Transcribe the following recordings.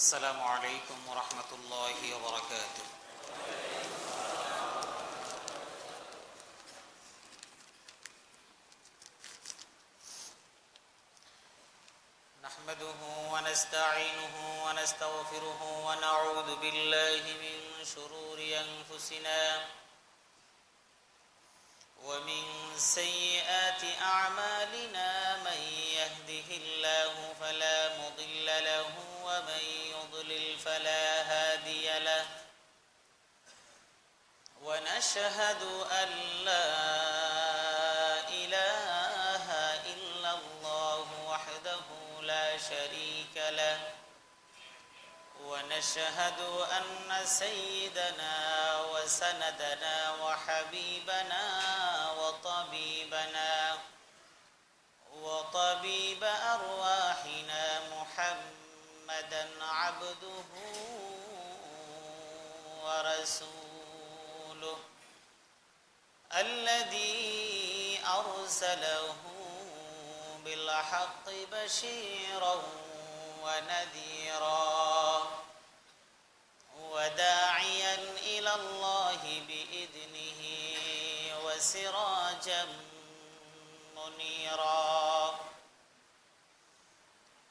السلام عليكم ورحمة الله وبركاته. نحمده ونستعينه ونستغفره ونعوذ بالله من شرور أنفسنا ومن سيئات أعمالنا من يهده الله فلا مضل له ومن يضلل فلا هادي له ونشهد أن لا إله إلا الله وحده لا شريك له ونشهد أن سيدنا وسندنا وحبيبنا وطبيب أرواحنا محمدا عبده ورسوله الذي أرسله بالحق بشيرا ونذيرا وداعيا إلى الله بإذنه وسراجا منيرا.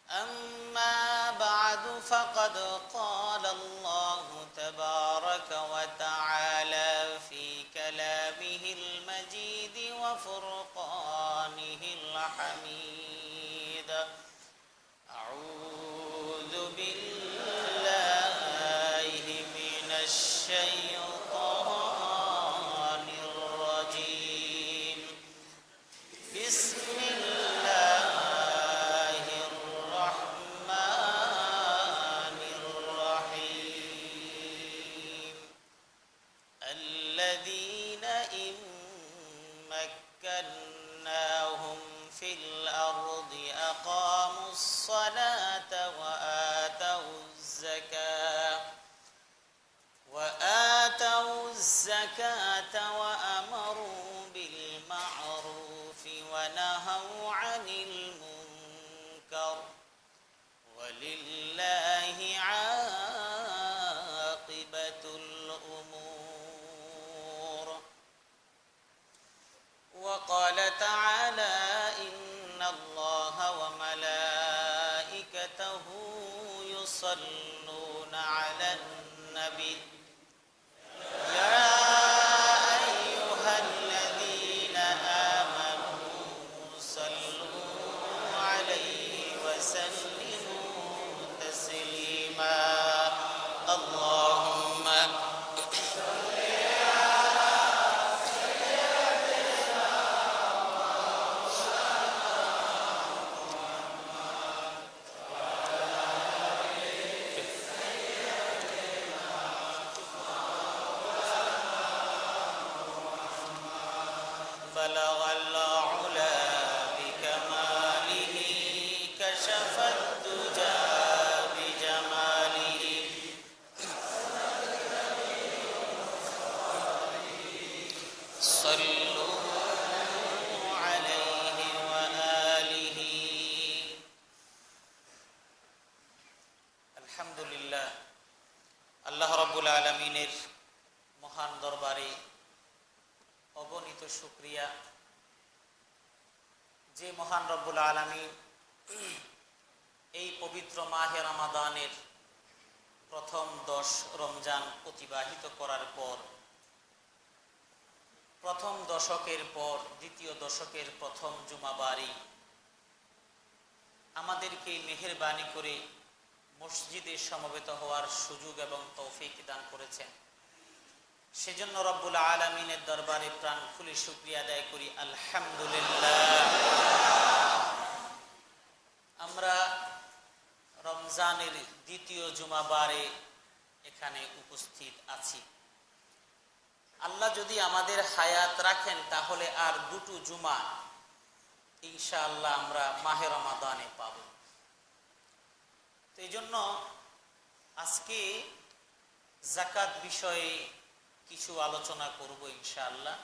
أما بعد فقد قال الله تبارك وتعالى في كلامه المجيد وفرقانه الحميد. أعوذ بالله من الشيطان الرجيم. بسم الله الرحمن الرحيم. الذين إن مكناهم في الأرض أقاموا الصلاة وآتوا الزكاة وأمروا بالمعروف ونهوا عن المنكر ولله عاقبة الأمور. وقال تعالى: إن الله وملائكته يصلون على النبي يا أيها الذين آمنوا صلوا عليه وسلموا تسليما. اللهم بلغ العلا بكماله كشف الدجى بجماله صلوا عليه وآله. الحمد لله আল্লাহ রাব্বুল আলামিনের মহান দরবারে অগণিত শুকরিয়া যে মহান রব্বুল আলামিন এই পবিত্র মাহে রমাদানের প্রথম 10 রমজান অতিবাহিত করার পর প্রথম দশকের পর দ্বিতীয় দশকের প্রথম জুমাবারি আমাদেরকে মেহেরবানি করে মসজিদে সমবেত হওয়ার সুযোগ এবং তৌফিক দান করেছেন। সেজন্য রব্বুল আলামিনের দরবারে প্রাণ খুলে শুকরিয়া আদায় করি, আলহামদুলিল্লাহ। আমরা রমজানের দ্বিতীয় জুমাবারে এখানে উপস্থিত আছি। আল্লাহ যদি আমাদের হায়াত রাখেন তাহলে আর দুটো জুমা ইনশাআল্লাহ আমরা মাহে রমাদানে পাব। তো এই জন্য আজকে যাকাত বিষয়ে কিছু আলোচনা করব ইনশাআল্লাহ,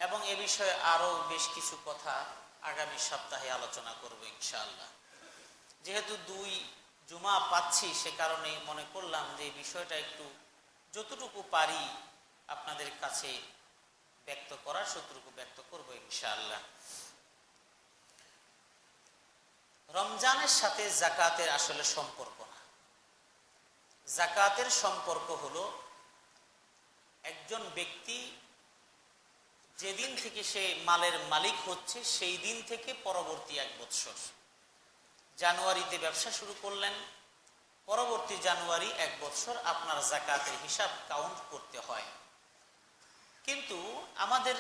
এবং এ বিষয়ে আরো বেশ কিছু কথা আগামী সপ্তাহে আলোচনা করব ইনশাআল্লাহ। যেহেতু দুই জুমা পাচ্ছি, সে কারণে মনে করলাম যে এই বিষয়টা একটু যতটুকু পারি আপনাদের কাছে ব্যক্ত করার ততটুকু ব্যক্ত করবো ইনশাআল্লাহ। রমজানের সাথে যাকাতের আসলে সম্পর্ক না। যাকাতের সম্পর্ক হলো একজন ব্যক্তি যেদিন থেকে সে মালের মালিক হচ্ছে সেই দিন থেকে পরবর্তী 1 বৎসর, জানুয়ারিতে ব্যবসা শুরু করলেন, পরবর্তী জানুয়ারি 1 বৎসর আপনার যাকাতের হিসাব কাউন্ট করতে হয়। কিন্তু আমাদের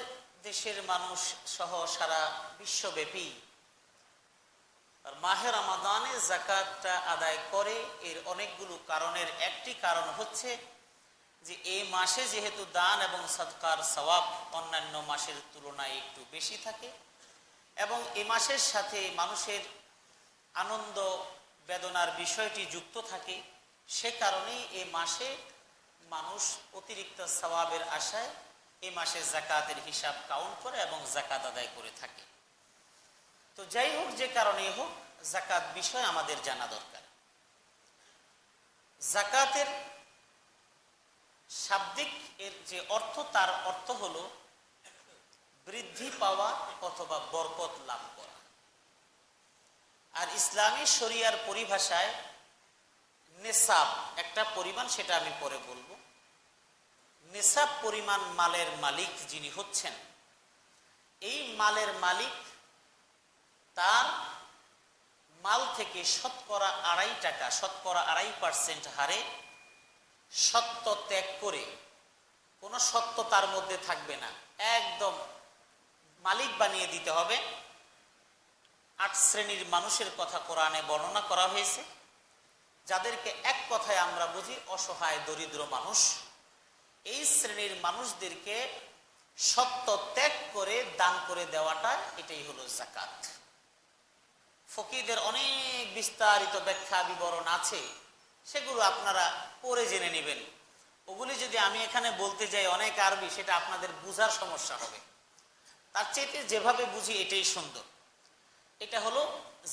দেশের মানুষ সহ সারা বিশ্বব্যাপী মাহে রমাদানে যাকাতটা আদায় করে। এর অনেকগুলো কারণের একটি কারণ হচ্ছে যে এই মাসে যেহেতু দান এবং সদকার সওয়াব অন্যান্য মাসের তুলনায় একটু বেশি থাকে এবং এই মাসের সাথে মানুষের আনন্দ বেদনার বিষয়টি যুক্ত থাকে, সে কারণেই এই মাসে মানুষ অতিরিক্ত সওয়াবের আশায় এই মাসে যাকাতের হিসাব কাউন্ট করে এবং যাকাত আদায় করে থাকে। তো যাই হোক, যে কারণেই হোক, যাকাত বিষয় আমাদের জানা দরকার। যাকাতের শাব্দিক এর যে অর্থ, তার অর্থ হলো বৃদ্ধি পাওয়া অথবা বরকত লাভ করা। আর ইসলামী শরিয়ার পরিভাষায় নেসাব একটা পরিমাণ, সেটা আমি পরে বলবো। নেসাব পরিমাণ মালের মালিক যিনি হচ্ছেন, এই মালের মালিক তার মাল থেকে শতকরা 2.5 টাকা, শতকরা 2.5% হারে সত্য ত্যাগ করে, কোনো সত্য তার মধ্যে থাকবে না, একদম মালিক বানিয়ে দিতে হবে। 8 শ্রেণীর মানুষের কথা কোরআনে বর্ণনা করা হয়েছে, যাদেরকে এক কথায় আমরা বুঝি অসহায় দরিদ্র মানুষ। এই শ্রেণীর মানুষদেরকে সত্য ত্যাগ করে দান করে দেওয়াটা, এটাই হলো যাকাত। ফকিহদের অনেক বিস্তারিত ব্যাখ্যা বিবরণ আছে, সেগুলো আপনারা পরে জেনে নেবেন। ওগুলি যদি আমি এখানে বলতে যাই অনেক আরবি, সেটা আপনাদের বুঝার সমস্যা হবে। তার চেয়ে যেভাবে বুঝি এটাই সুন্দর। এটা হলো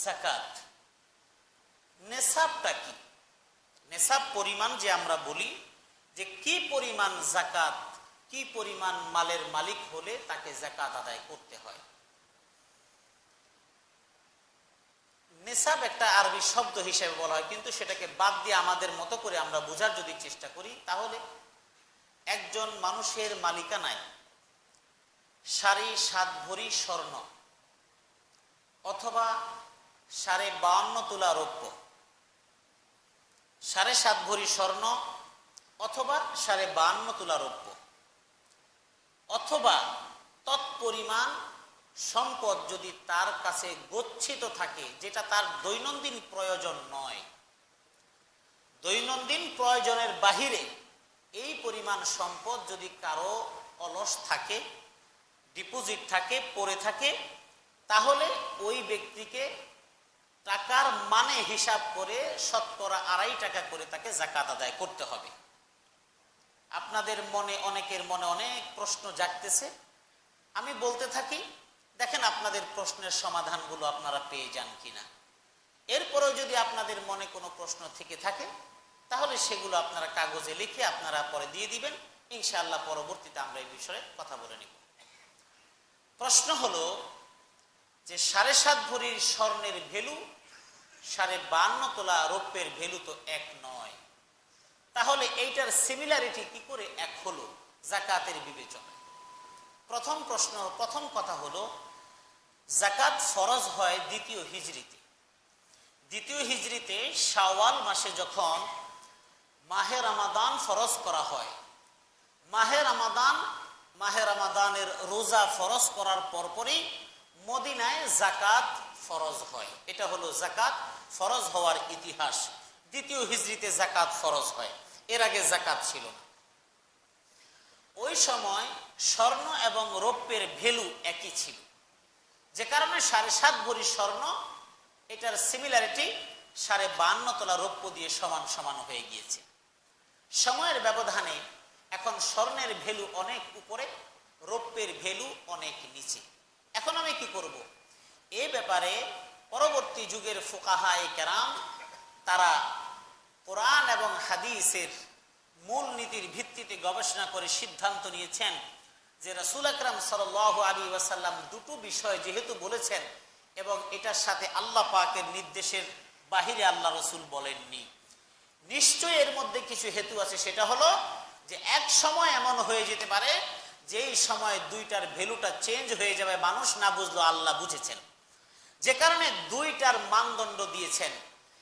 যাকাত। নেসাবটা কি? নেসাব পরিমাণ যে আমরা বলি, যে কি পরিমাণ যাকাত, কি পরিমাণ মালের মালিক হলে তাকে যাকাত আদায় করতে হয়। নেসাব একটা আরবি শব্দ হিসেবে বলা হয়, কিন্তু সেটাকে বাদ দিয়ে আমাদের মতো করে আমরা বোঝার যদি চেষ্টা করি, তাহলে একজন মানুষের মালিকানায় 7.5 ভরি স্বর্ণ অথবা 52.5 তোলা রৌপ্য, 7.5 ভরি স্বর্ণ অথবা 52.5 তোলা রৌপ্য, অথবা তৎপরিমাণ সম্পদ যদি তার কাছে গচ্ছিত থাকে, যেটা তার দৈনন্দিন প্রয়োজন নয়, দৈনন্দিন প্রয়োজনের বাহিরে এই পরিমাণ সম্পদ যদি কারো অলস থাকে, ডিপোজিট থাকে, পড়ে থাকে, তাহলে ওই ব্যক্তিকে টাকার মানে হিসাব করে শতকরা 2.5 টাকা করে তাকে যাকাত আদায় করতে হবে। আপনাদের মনে, অনেকের মনে অনেক প্রশ্ন জাগতেছে, আমি বলতে থাকি, দেখেন আপনাদের প্রশ্নের সমাধানগুলো আপনারা পেয়ে যান কিনা। এরপরেও যদি আপনাদের মনে কোনো প্রশ্ন থেকে থাকে, তাহলে সেগুলো আপনারা কাগজে লিখে আপনারা পরে দিয়ে দিবেন, ইনশাআল্লাহ পরবর্তীতে আমরা এই বিষয়ে কথা বলে নিব। প্রশ্ন হলো যে 7.5 ভরির স্বর্ণের ভ্যালু 52.5 তোলা রৌপ্যের ভ্যালু তো এক নয়, তাহলে এইটার সিমিলারিটি কি করে এক হলো যাকাতের বিবেচনায়? প্রথম কথা হলো, যাকাত ফরজ হয় 2য় হিজরিতে। 2য় হিজরিতে শাওয়াল মাসে যখন মাহে রমাদান ফরজ করা হয়, মাহে রমাদানের রোজা ফরজ করার পরপরই মদিনায় যাকাত ফরজ হয়। এটা হলো যাকাত ফরজ হওয়ার ইতিহাস। 2য় হিজরিতে যাকাত ফরজ হয়, এর আগে যাকাত ছিল না। ওই সময় স্বর্ণ এবং রৌপ্যের ভ্যালু একই ছিল, যে কারণে 7.5 ভরি স্বর্ণ, এটার সিমিলারিটি 52.5 তোলা রৌপ্য দিয়ে সমান সমান হয়ে গিয়েছে। সময়ের ব্যবধানে এখন স্বর্ণের ভ্যালু অনেক উপরে, রৌপ্যের ভ্যালু অনেক নিচে। এখন আমি কি করব? এ ব্যাপারে পরবর্তী যুগের ফুকাহায়ে কেরাম তারা কোরআন এবং হাদিসের মূল নীতির ভিত্তিতে গবেষণা করে সিদ্ধান্ত নিয়েছেন যে রাসূল আকরাম সাল্লাল্লাহু আলাইহি ওয়াসাল্লাম দুটো বিষয় যেহেতু বলেছেন এবং এটার সাথে আল্লাহ পাকের নির্দেশের বাহিরে আল্লাহ রসুল বলেননি, নিশ্চয়ই এর মধ্যে কিছু হেতু আছে। সেটা হলো যে এক সময় এমন হয়ে যেতে পারে যেই সময় দুইটার ভ্যালুটা চেঞ্জ হয়ে যাবে, মানুষ না বুঝলো আল্লাহ বুঝেছেন, যে কারণে দুইটার মানদণ্ড দিয়েছেন।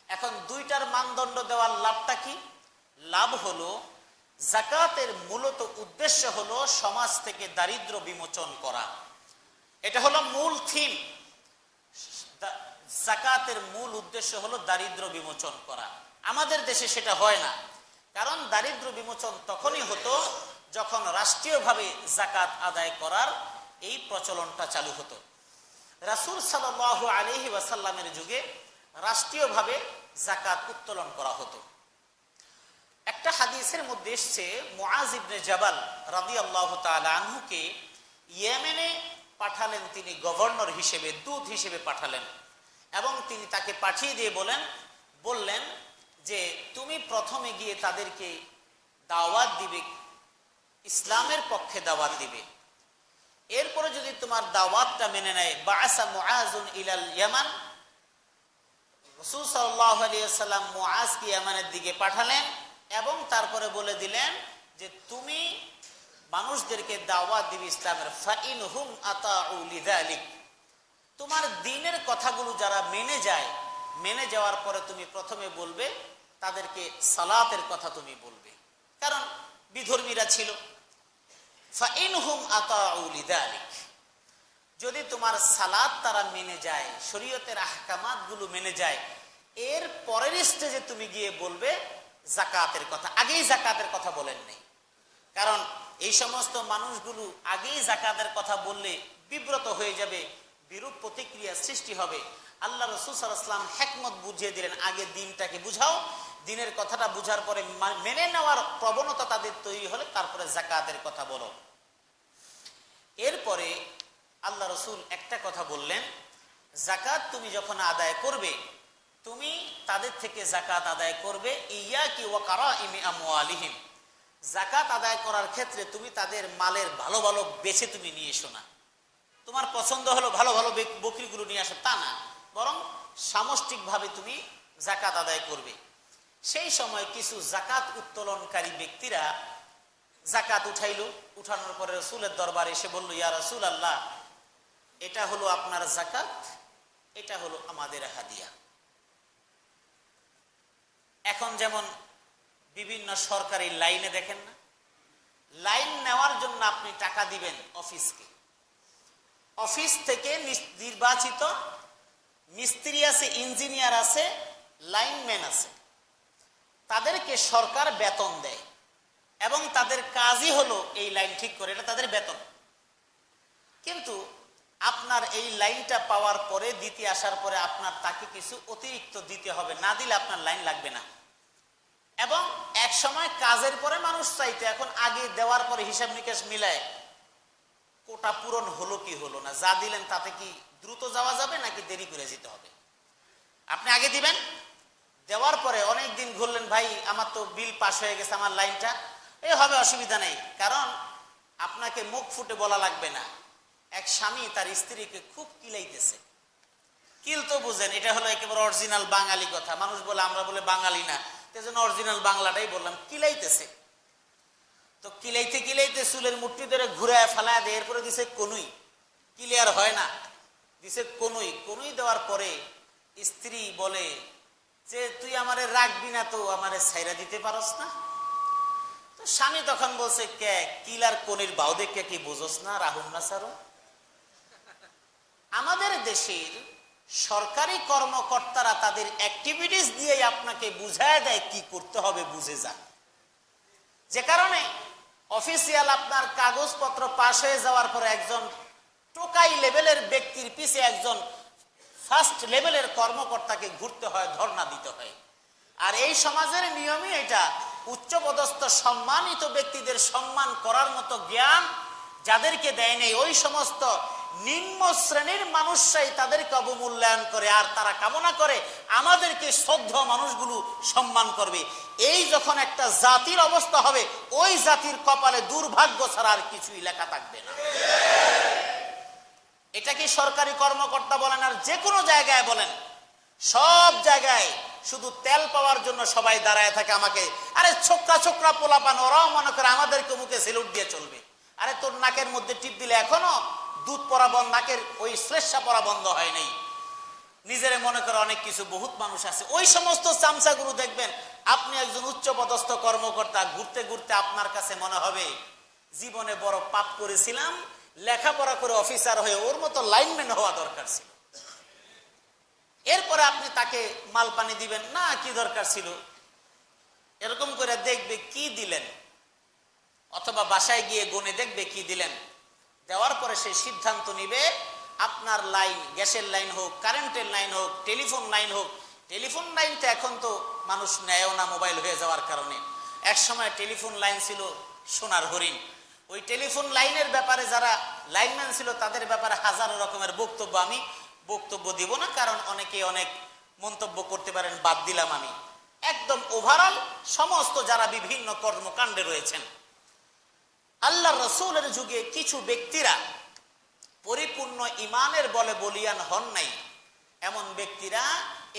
এখন দুইটার মানদণ্ড দেওয়ার লাভটা কি? লাভ হলো যাকাতের মূলত উদ্দেশ্য হলো সমাজ থেকে দারিদ্র্য বিমোচন করা। এটা হলো মূল থিম। যাকাতের মূল উদ্দেশ্য হলো দারিদ্র্য বিমোচন করা। আমাদের দেশে সেটা হয় না, কারণ দারিদ্র্য বিমোচন তখনই হতো যখন রাষ্ট্রীয়ভাবে যাকাত আদায় করার এই প্রচলনটা চালু হতো। রাসূল সাল্লাল্লাহু আলাইহি ওয়াসাল্লামের যুগে রাষ্ট্রীয়ভাবে যাকাত উত্তোলন করা হতো। একটা হাদিসের মধ্যে এসছে মুআজ ইবনে জাবাল রাদিয়াল্লাহু তাআলা আনহুকে ইয়েমেনে পাঠালেন, তিনি গভর্নর হিসেবে, দূত হিসেবে পাঠালেন এবং তিনি তাকে পাঠিয়ে দিয়ে বললেন যে তুমি প্রথমে গিয়ে তাদেরকে দাওয়াত দিবে, ইসলামের পক্ষে দাওয়াত দিবে। এরপরে যদি তোমার দাওয়াতটা মেনে নেয়, বাআসা মুআজুন ইলাল ইয়ামান, রাসূল সাল্লাল্লাহু আলাইহি ওয়াসাল্লাম মুআজকে ইয়ামানের দিকে পাঠালেন এবং তারপরে বলে দিলেন যে তুমি মানুষদেরকে দাওয়াত দিবে ইসলামের, ফাইনহুম আতাউ লিযালিক, তোমার দ্বীনের কথাগুলো যারা মেনে যায়, মেনে যাওয়ার পরে তুমি প্রথমে বলবে তাদেরকে সালাতের কথা তুমি বলবে, কারণ বিধর্মীরা ছিল। ফাইনহুম আতাউ লিযালিক, যদি তোমার সালাত তারা মেনে যায়, শরীয়তের আহকামাত গুলো মেনে যায়, এর পরের স্টেজে তুমি গিয়ে বলবে যাকাতের কথা। আগেই যাকাতের কথা বলেন নেই, কারণ এই সমস্ত মানুষগুলো আগেই যাকাতের কথা বললে বিব্রত হয়ে যাবে, বিরূপ প্রতিক্রিয়া সৃষ্টি হবে। আল্লাহ রাসূল সাল্লাল্লাহু আলাইহি ওয়াসাল্লাম হিকমত বুঝিয়ে দিলেন, আগে দ্বীনটাকে বুঝাও, দ্বীনের কথাটা বুঝার পরে মেনে নেওয়ার প্রবণতা তাদের তৈরি হলে তারপরে যাকাতের কথা বলো। এরপরে আল্লাহ রাসূল একটা কথা বললেন, যাকাত তুমি যখন আদায় করবে, তুমি তাদের থেকে যাকাত আদায় করবে ইয়াকি ওয়া কারাইমি আমওয়ালিহিম, যাকাত আদায় করার ক্ষেত্রে তুমি তাদের মালের ভালো ভালো বেছে তুমি নিয়ে এসো না। তোমার পছন্দ হলো ভালো ভালো বকরিগুলো নিয়ে আসো, তা না, বরং সামষ্টিকভাবে তুমি যাকাত আদায় করবে। সেই সময় কিছু যাকাত উত্তোলনকারী ব্যক্তিরা যাকাত উঠাইল, উঠানোর পরে রাসূলের দরবারে এসে বলল, ইয়া রাসূলুল্লাহ, এটা হলো আপনার যাকাত, এটা হলো আমাদের হাদিয়া। এখন যেমন বিভিন্ন সরকারি লাইনে দেখেন না, লাইন নেওয়ার জন্য আপনি টাকা দিবেন অফিসকে, অফিস থেকে নির্বাচিত মিস্ত্রি আছে, ইঞ্জিনিয়ার আছে, লাইনম্যান আছে, তাদেরকে সরকার বেতন দেয় এবং তাদের কাজই হলো এই লাইন ঠিক করে, এটা তাদের বেতন। কিন্তু আপনার এই লাইনটা পাওয়ার পরে, দিতে আসার পরে আপনার তাকে কিছু অতিরিক্ত দিতে হবে, না দিলে আপনার লাইন লাগবে না। এবং এক সময় কাজের পরে মানুষ চাইতো, এখন আগে দেওয়ার পরে হিসাব নিকাশ মিলায় কোটা পূরণ হলো কি হলো না, যা দিলেন তাতে কি দ্রুত যাওয়া যাবে নাকি দেরি করে যেতে হবে। আপনি আগে দিবেন, দেওয়ার পরে অনেক দিন ঘুরলেন, ভাই আমার তো বিল পাস হয়ে গেছে, আমার লাইনটা এই হবে, অসুবিধা নেই, কারণ আপনাকে মুখ ফুটে বলা লাগবে না। এক স্বামী তার স্ত্রীকে খুব কিলাইতেছে, কিল তো বুঝেন, এটা হলো একেবারে অরিজিনাল বাঙালি কথা, মানুষ বলে আমরা বলে বাঙালি না, সেজন্য অরিজিনাল বাংলাটাই বললাম, কিলাইতেছে। তো কিলাইতে কিলাইতে চুলের মুঠি ধরে ঘুরায় ফেলায় দেয়, এরপরে দিছে কনুই, ক্লিয়ার হয় না, দিছে কনুই। কনুই দেওয়ার পরে স্ত্রী বলে যে তুই আমারে রাখবি না তো আমারে ছাইরা দিতে পারস না। তো স্বামী তখন বলছে, কে কিলার কনির বাউ দেখে কি বুঝোস না, রাহুল না সারো। আমাদের দেশের সরকারি কর্মকর্তারা তাদের অ্যাক্টিভিটিস দিয়ে আপনাকে বুঝায় দেয় কি করতে হবে, বুঝে যান। যে কারণে অফিসিয়াল আপনার কাগজপত্র পাশ হয়ে যাওয়ার পরে একজন টোকাই লেভেলের ব্যক্তির পিছে একজন ফার্স্ট লেভেলের কর্মকর্তাকে ঘুরতে হয়, ধর্ণা দিতে হয়। আর এই সমাজের নিয়মই এটা, উচ্চপদস্থ সম্মানিত ব্যক্তিদের সম্মান করার মতো জ্ঞান যাদেরকে দেয় নেই, ওই সমস্ত নিম্ন শ্রেণীর মানুষরাই তাদেরকে অবমূল্যায়ন করে, আর তারা কামনা করে আমাদেরকে শ্রদ্ধেয় মানুষগুলো সম্মান করবে। এই যখন একটা জাতির অবস্থা হবে, ওই জাতির কপালে দুর্ভাগ্য ছাড়া আর কিছুই লেখা থাকবে না। এটা কি সরকারি কর্মকর্তা বলেন আর যে কোনো জায়গায় বলেন, সব জায়গায় শুধু তেল পাওয়ার জন্য সবাই দাঁড়ায় থাকে। আমাকে আরে ছোকরা ছোকরা পোলাপান, ওরাও মনে করে আমাদেরকে মুখে সেলুট দিয়ে চলবে। আরে তোর নাকের মধ্যে টিপ দিলে এখনো দুধ পরা বন্ধ, নাকের ওই শ্লেষা পরা বন্ধ হয় নাই। নিজের মনে করে অনেক কিছু, বহুত মানুষ আছে। ওই সমস্ত চামচাগুলো দেখবেন, আপনি একজন উচ্চপদস্থ কর্মকর্তা, ঘুরতে ঘুরতে আপনার কাছে মনে হবে জীবনে বড় পাপ করেছিলাম, লেখাপড়া করে অফিসার হয়ে ওর মতো লাইনম্যান হওয়া দরকার ছিল। এরপরে আপনি তাকে মাল পানি দিবেন না, কি দরকার ছিল, এরকম করে দেখবে কি দিলেন, অথবা বাসায় গিয়ে গুনে দেখবে কি দিলেন। দেওয়ার পরে সে সিদ্ধান্ত নিবে আপনার লাইন, গ্যাসের লাইন হোক, কারেন্টের লাইন হোক, টেলিফোন লাইন হোক। টেলিফোন লাইন তো এখন তো মানুষ নেয়ও না মোবাইল হয়ে যাওয়ার কারণে। এক সময় টেলিফোন লাইন ছিল সোনার হরিণ। ওই টেলিফোন লাইনের ব্যাপারে যারা লাইনম্যান ছিল তাদের ব্যাপারে হাজারো রকমের বক্তব্য, আমি বক্তব্য দিব না, কারণ অনেকে অনেক মন্তব্য করতে পারেন, বাদ দিলাম আমি। একদম ওভারঅল সমস্ত যারা বিভিন্ন কর্মকাণ্ডে রয়েছেন, আল্লাহ রসুলের যুগে কিছু ব্যক্তিরা পরিপূর্ণ ইমানের বলে বলিয়ান হন নাই, এমন ব্যক্তিরা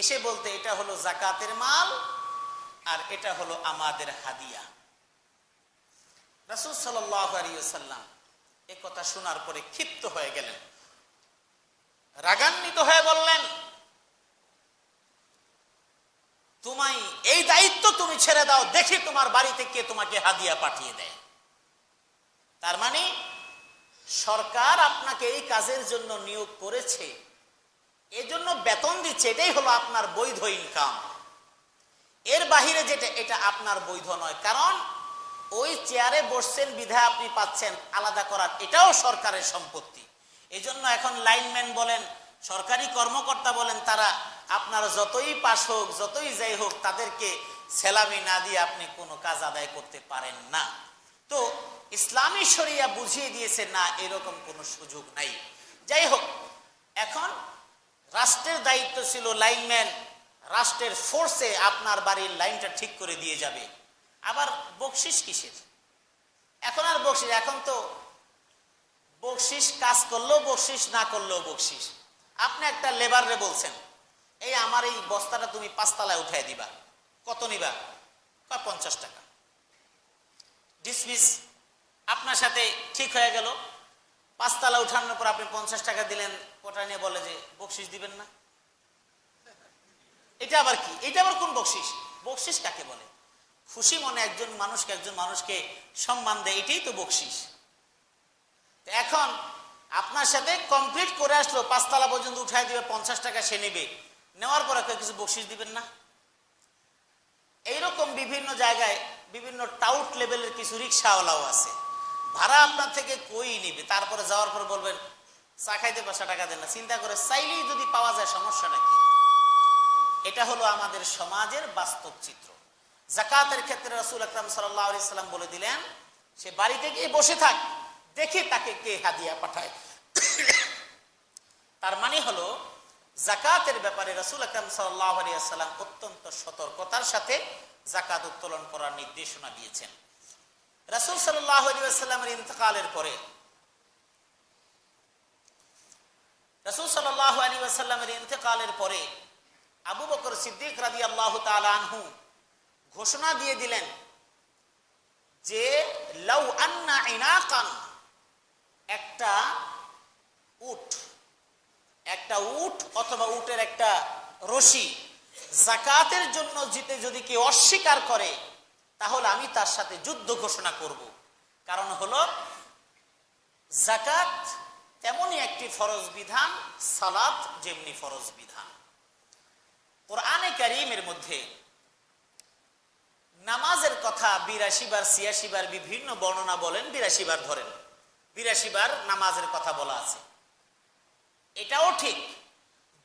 এসে বলতে এটা হলো জাকাতের মাল আর এটা হলো আমাদের হাদিয়া। রাসূল সাল্লাল্লাহু আলাইহি ওয়াসাল্লাম এই কথা শোনার পরে ক্ষিপ্ত হয়ে গেলেন, রাগান্বিত হয়ে বললেন, তোমায় এই দায়িত্ব তুমি ছেড়ে দাও, দেখি তোমার বাড়িতে কে তোমাকে হাদিয়া পাঠিয়ে দেয়। তার মানে সরকার আপনাকে এই কাজের জন্য নিয়োগ করেছে, এজন্য বেতন দিচ্ছে, এটাই হলো আপনার বৈধ ইনকাম। এর বাহিরে যেটা, এটা আপনার বৈধ নয়, কারণ ওই চেয়ারে বসছেন বিধায় আপনি পাচ্ছেন, আলাদা করার এটাও সরকারের সম্পত্তি। এজন্য এখন লাইনম্যান বলেন, সরকারি কর্মকর্তা বলেন, তারা আপনার যতই পাশ হোক, যতই যাই হোক, তাদেরকে সেলামি না দিয়ে আপনি কোনো কাজ আদায় করতে পারেন না। তো ইসলামী শরিয়া বুঝিয়ে দিয়েছে না, এরকম কোনো সুযোগ নাই। যাই হোক, এখন রাষ্ট্রের দায়িত্ব ছিল লাইনম্যান রাষ্ট্রের ফোর্সে আপনার বাড়ির লাইনটা ঠিক করে দিয়ে যাবে। আবার বকশিস কিসের? এখন আর বকশিস, এখন তো বকশিস কাজ করলেও বকশিস, না করলেও বকশিস। আপনি একটা লেবারে বলছেন, এই আমার এই বস্তাটা তুমি 5 তলায় উঠাই দিবা, কত নিবা? 50 টাকা। ডিসমিস, আপনার সাথে ঠিক হয়ে গেল। 5 তলা উঠানোর পর আপনি 50 টাকা দিলেন, ওটা নিয়ে বলে যে বকশিস দিবেন না। এটা আবার কি? এটা আবার কোন বকশিস? বকশিস কাকে বলে? খুশি মনে একজন মানুষকে সম্মান দেয়, এটাই তো বকশিস। এখন আপনার সাথে কমপ্লিট করে আসলো, 5 তলা পর্যন্ত উঠাই দিবে, 50 টাকা সে নেবে, নেওয়ার পর কিছু বকশিস দিবেন না। এইরকম বিভিন্ন জায়গায় বিভিন্ন টাউট লেভেলের কিছু রিক্সাওয়ালাও আছে, ভাড়া আপনার থেকে কই নিবে, তারপরে যাওয়ার পর বলবেন চা খাইতে 5 টাকা দেন না। চিন্তা করে চাইলেই যদি পাওয়া যায়, সমস্যাটা কি? এটা হলো আমাদের সমাজের বাস্তব চিত্র। যাকাতের ক্ষেত্রে রাসূল আকরাম সাল্লাল্লাহু আলাইহি সাল্লাম বলে দিলেন, সে বাড়িতে গিয়ে বসে থাক, দেখে তাকে কে হাদিয়া পাঠায়। তার মানে হলো যাকাতের ব্যাপারে রাসূল আকরাম সাল্লাল্লাহু আলাইহি সাল্লাম অত্যন্ত সতর্কতার সাথে যাকাত উত্তোলন করার নির্দেশনা দিয়েছেন। রাসূল সাল্লাল্লাহু আলাইহি ওয়াসাল্লামের ইন্তেকালের পরে, রাসূল সাল্লাল্লাহু আলাইহি ওয়াসাল্লামের ইন্তেকালের পরে আবু বকর সিদ্দিক রাদিয়াল্লাহু তাআলা আনহু ঘোষণা দিয়ে দিলেন যে লাউ আন্না ইনাকান, একটা উট অথবা উটের একটা রশি যাকাতের জন্য যদি কেউ অস্বীকার করে, তাহলে আমি তার সাথে যুদ্ধ ঘোষণা করব। কারণ হলো যাকাত তেমনই একটি ফরজ বিধান, সালাত যেমনি ফরজ বিধান। কোরআনে কারীমের মধ্যে নামাজের কথা 82 বার 86 বার বিভিন্ন বর্ণনা বলেন, 82 বার ধরেন, 82 বার নামাজের কথা বলা আছে। এটাও ঠিক,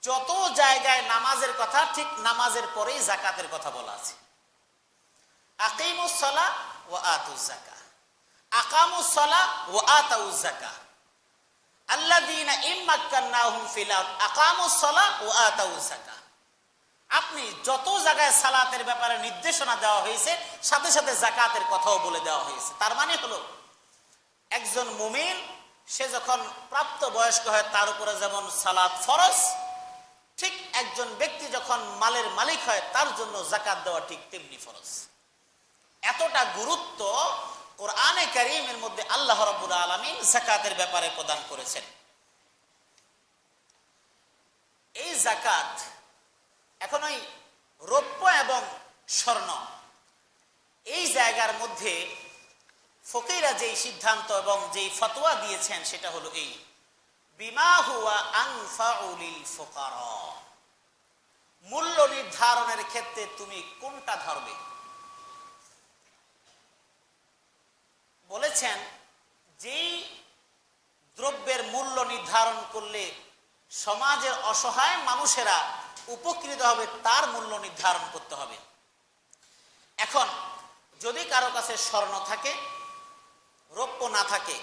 যত জায়গায় নামাজের কথা, ঠিক নামাজের পরেই যাকাতের কথা বলা আছে। আকিমুস সালাহ ওয়া আতুজ যাকাহ, আকামুস সালাহ ওয়া আতাউজ যাকাহ। আল্লাযীনা ইম্মাক্কান্নাহুম ফিল আরদ আকামুস সালাহ ওয়া আতাউয যাকাত। আপনি যত জায়গায় সালাতের ব্যাপারে নির্দেশনা দেওয়া হয়েছে সাথে সাথে যাকাতের কথাও বলে দেওয়া হয়েছে। তার মানে হলো একজন মুমিন সে যখন প্রাপ্ত বয়স্ক হয় তার উপরে যেমন সালাত ফরজ, ঠিক একজন ব্যক্তি যখন মালের মালিক হয় তার জন্য যাকাত দেওয়া ঠিক তেমনি ফরজ। এতটা গুরুত্ব কোরআনে কারীমের মধ্যে আল্লাহ রাব্বুল আলামিন যাকাতের ব্যাপারে প্রদান করেছেন। এই যাকাত এখন ওই রৌপ্য এবং স্বর্ণ এই জায়গার মধ্যে ফকিরা যেই সিদ্ধান্ত এবং যেই ফতোয়া দিয়েছেন সেটা হলো এই, বিমা হুয়া আনফাউ লিল ফুকারা, মূল্য নির্ধারণের ক্ষেত্রে তুমি কোনটা ধরবে। বলেছেন যেই দ্রব্যের মূল্য নির্ধারণ করলে সমাজের অসহায় মানুষেরা উপকৃত হবে তার মূল্য নির্ধারণ করতে হবে। এখন যদি কারো কাছে স্বর্ণ থাকে, রৌপ্য না থাকে,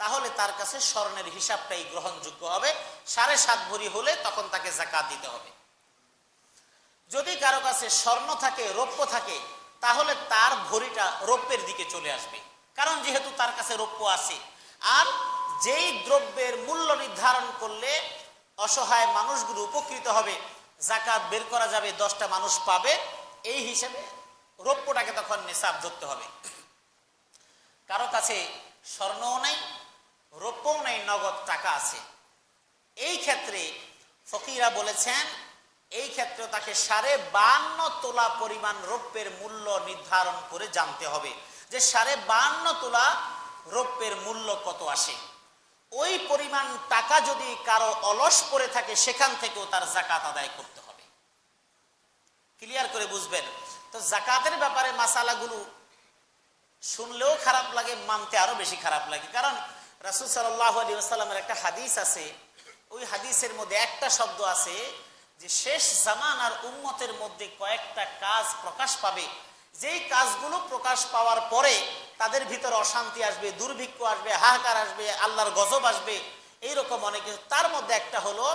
তাহলে তার কাছে স্বর্ণের হিসাবটাই গ্রহণযোগ্য হবে। 7.5 ভরি হলে তখন তাকে যাকাত দিতে হবে। যদি কারো কাছে স্বর্ণ থাকে, রৌপ্য থাকে, তাহলে তার ভরিটা রৌপ্যের দিকে চলে আসবে, কারণ যেহেতু তার কাছে রৌপ্য আছে। আর যেই দ্রব্যের মূল্য নির্ধারণ করলে অসহায় মানুষগুলো উপকৃত হবে, যাকাত বের করা যাবে, 10টা মানুষ পাবে, এই হিসেবে রৌপ্যটাকে তখন নিসাব ধরতে হবে। কারো কাছে স্বর্ণও নেই, রৌপ্যও নেই, নগদ টাকা আছে, এই ক্ষেত্রে ফকিরা বলেছেন এই ক্ষেত্রে তাকে 52.5 তোলা পরিমাণ রৌপ্যের মূল্য নির্ধারণ করে জানতে হবে যে 52.5 তোলা রৌপ্যের মূল্য কত আসে। ওই পরিমাণ টাকা যদি কারো অলস পড়ে থাকে সেখান থেকেও তার যাকাত আদায় করতে হবে। ক্লিয়ার করে বুঝবেন তো। যাকাতের ব্যাপারে মাসালাগুলো শুনলেও খারাপ লাগে, মানতে আরো বেশি খারাপ লাগে। কারণ রাসূল সাল্লাল্লাহু আলাইহি ওয়াসাল্লামের একটা হাদিস আছে, ওই হাদিসের মধ্যে একটা শব্দ আছে যে শেষ জামানার উম্মতের মধ্যে কয়েকটা কাজ প্রকাশ পাবে, যেই কাজগুলো প্রকাশ পাওয়ার পরে তাদের ভিতর অশান্তি আসবে, দুর্ভিক্ষ আসবে, হাহাকার আসবে, আল্লাহর গজব আসবে, এইরকম অনেক কিছু। তার মধ্যে একটা হলো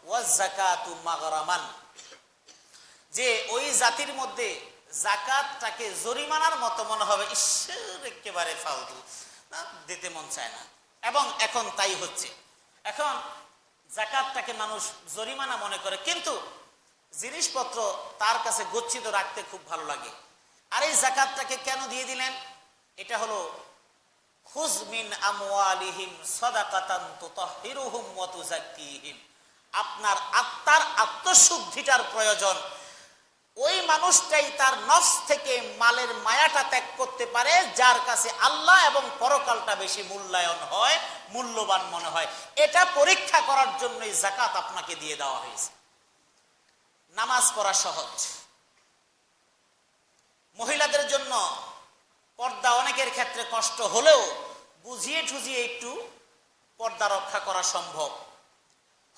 ওয়াজ যাকাতু মাগরামান, যে ওই জাতির মধ্যে যাকাতটাকে জরিমানার মতো মনে হবে, ঈশ্বর একেবারে ফালতু, না দিতে মন চায় না। এবং এখন তাই হচ্ছে। এখন যাকাতটাকে মানুষ জরিমানা মনে করে, কিন্তু জিনিসপত্র তার কাছে গচ্ছিত রাখতে খুব ভালো লাগে। আর এই যাকাতটাকে কেন দিয়ে দিলেন? এটা হলো খুয মিন আমওয়ালিহিম সাদাকাতান তুতাহহিরুহুম ওয়া তুযাক্কিহিম, আপনার আত্মার আত্মশুদ্ধিটার প্রয়োজন। ওই মানুষটাই তার নফস থেকে মালের মায়াটা ত্যাগ করতে পারে যার কাছে আল্লাহ এবং পরকালটা বেশি মূল্যায়ন হয়, মূল্যবান মনে হয়। এটা পরীক্ষা করার জন্যই যাকাত আপনাকে দিয়ে দেওয়া হয়েছে। নামাজ পড়া সহজ, মহিলাদের জন্য পর্দা অনেকের ক্ষেত্রে কষ্ট হলেও বুঝিয়ে ঠুজিয়ে একটু পর্দা রক্ষা করা সম্ভব।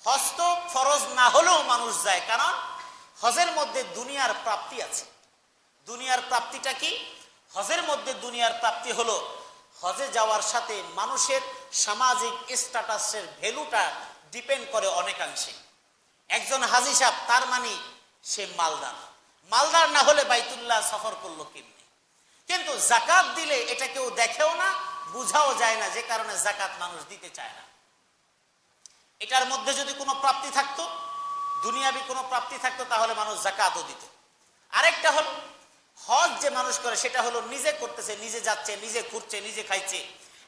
হজ তো ফরজ না হলেও মানুষ যায়, কারণ হজের মধ্যে দুনিয়ার প্রাপ্তি আছে। দুনিয়ার প্রাপ্তিটা কি? হজের মধ্যে দুনিয়ার প্রাপ্তি হলো হজে যাওয়ার সাথে মানুষের সামাজিক স্ট্যাটাসের ভ্যালুটা ডিপেন্ড করে অনেকাংশে। একজন হাজী সাহেব, তার মানে সে মালদার, মালদার না হলে বাইতুল্লাহ সফর করলো কেমনি? কিন্তু যাকাত দিলে এটা কেউ দেখেও না, বুঝাও যায় না, যে কারণে যাকাত মানুষ দিতে চায় না। এটার মধ্যে যদি কোনো প্রাপ্তি থাকতো, দুনিয়াবি কোনো প্রাপ্তি থাকতো, তাহলে মানুষ যাকাতও দিত। আরেকটা হলো হজ যে মানুষ করে সেটা হলো নিজে করতেছে, নিজে যাচ্ছে, নিজে ঘুরছে, নিজে খাইছে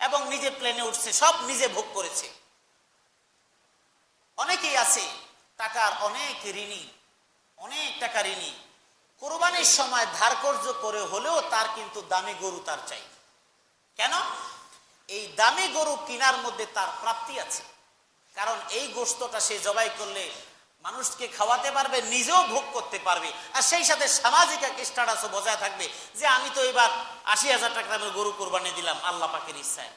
এবং নিজে প্লেনে উঠছে, সব নিজে ভোগ করেছে। অনেকেই আছে টাকার অনেক ঋণী, অনেক টাকা ঋণী, কোরবানির সময় ধার কর্জ করে হলেও তার কিন্তু দামি গরু তার চাই। কেন? এই দামি গরু কেনার মধ্যে তার প্রাপ্তি আছে, কারণ এই গোশতটা সে জবাই করলে মানুষকে খাওয়াতে পারবে, নিজেও ভোগ করতে পারবে, আর সেই সাথে সামাজিক এক স্ট্যাটাসও বজায় থাকবে যে আমি তো এবার ৮০,০০০ টাকা দামের গরু কোরবানি দিলাম আল্লাহ পাকের ইচ্ছায়।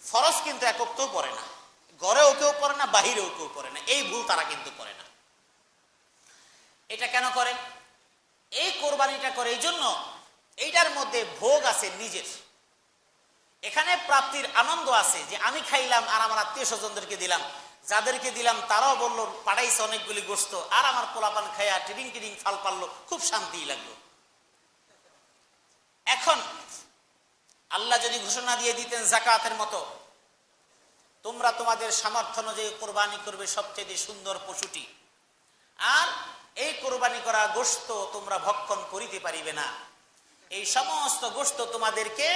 ফরজ কিন্তু একক্তও পড়ে না, ঘরেও কেউ পড়ে না, বাহিরেও কেউ পড়ে না, এই ভুল তারা কিন্তু করে না। এটা কেন করে? এই কোরবানিটা করে এই জন্য এইটার মধ্যে ভোগ আছে নিজের, এখানে প্রাপ্তির আনন্দ আছে যে আমি খাইলাম আর আমার আত্মীয় স্বজনদেরকে দিলাম, যাদেরকে দিলাম তারাও বললো পাঠাইছে অনেকগুলি গোস্ত, আর আমার পোলাপান খাইয়া টিডিং টিডিং ফাল পারলো, খুব শান্তি লাগলো। এখন আল্লাহ যদি ঘোষণা দিয়ে দিতেন যাকাতের মতো, তোমরা তোমাদের সামর্থ্য অনুযায়ী কোরবানি করবে সবচেয়ে সুন্দর পশুটি, আর এই কোরবানি করা গোশত তোমরা ভক্ষণ করিতে পারিবে না, এই সমস্ত গোশত তোমাদেরকে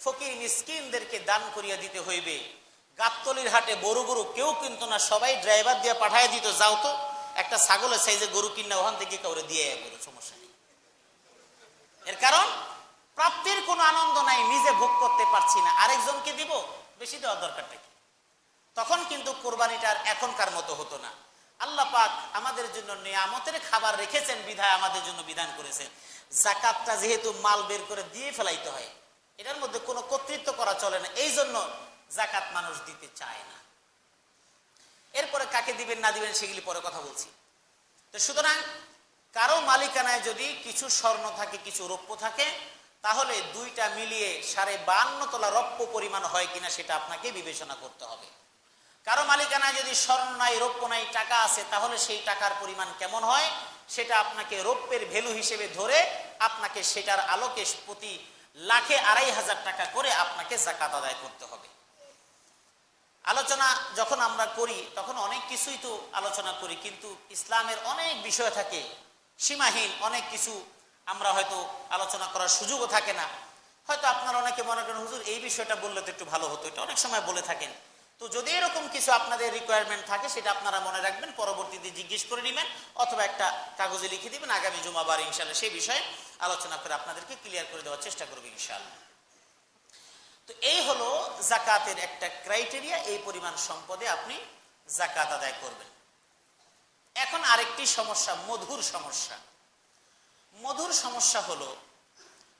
ফকির মিসকিনদেরকে দান করিয়া দিতে হইবে। গাবতলির হাটে বড় গরু কেউ কিনতো না, সবাই ড্রাইভার দিয়ে পাঠায় দিত, যাও তো একটা ছাগলের সাইজে গরু কিনা ওখান থেকে কাউরে দিয়ে করো, সমস্যা নেই। এর কারণ প্রাপ্তির কোনো আনন্দ নাই, নিজে ভোগ করতে পারছি না, আরেকজনকে দিব, বেশি দেওয়ার দরকারটা কি? তখন কিন্তু কোরবানিটার এখনকার মতো হতো না। আল্লাহ পাক আমাদের জন্য নিয়ামতের খাবার রেখেছেন বিধায় আমাদের জন্য বিধান করেছেন যাকাতটা যেহেতু মাল বের করে দিয়ে ফেলাইতে হয়, এটার মধ্যে কোনো কর্তৃত্ব করা চলে না, এই জন্য যাকাত মানুষ দিতে চায় না। এরপরে কাকে দিবেন না দিবেন সেগুলি পরে কথা বলছি। তো সুতরাং কারো মালিকানায় যদি কিছু স্বর্ণ থাকে কিছু রৌপ্য থাকে, তাহলে দুইটা মিলিয়ে 52.5 তোলা রৌপ্য পরিমাণ হয় কিনা সেটা আপনাকে বিবেচনা করতে হবে। কারো মালিকানায় যদি স্বর্ণ নাই রৌপ্য নাই টাকা আছে, তাহলে সেই টাকার পরিমাণ কেমন হয় সেটা আপনাকে রৌপ্যের ভ্যালু হিসেবে ধরে আপনাকে সেটার আলোকে প্রতি লাখে 2500 টাকা করে আপনাকে যাকাত আদায় করতে হবে। আলোচনা যখন আমরা করি তখন অনেক কিছুই তো আলোচনা করি, কিন্তু ইসলামের অনেক বিষয় থাকে সীমাহীন, অনেক কিছু আমরা হয়তো আলোচনা করার সুযোগও থাকে না। হয়তো আপনারা অনেকে মনে করেন হুজুর এই বিষয়টা বললে তো একটু ভালো হতো, এটা অনেক সময় বলে থাকেন। তো যদি এরকম কিছু আপনাদের রিকোয়ারমেন্ট থাকে সেটা আপনারা মনে রাখবেন, পরবর্তীতে জিজ্ঞেস করে নেবেন অথবা একটা কাগজে লিখে দিবেন, আগামী জুমাবার ইনশাআল্লাহ সেই বিষয়ে আলোচনা করে আপনাদেরকে ক্লিয়ার করে দেওয়ার চেষ্টা করব ইনশাআল্লাহ। তো এই হলো যাকাতের একটা ক্রাইটেরিয়া, এই পরিমাণ সম্পদে আপনি যাকাত আদায় করবেন। এখন আরেকটি সমস্যা, মধুর সমস্যা। মধুর সমস্যা হলো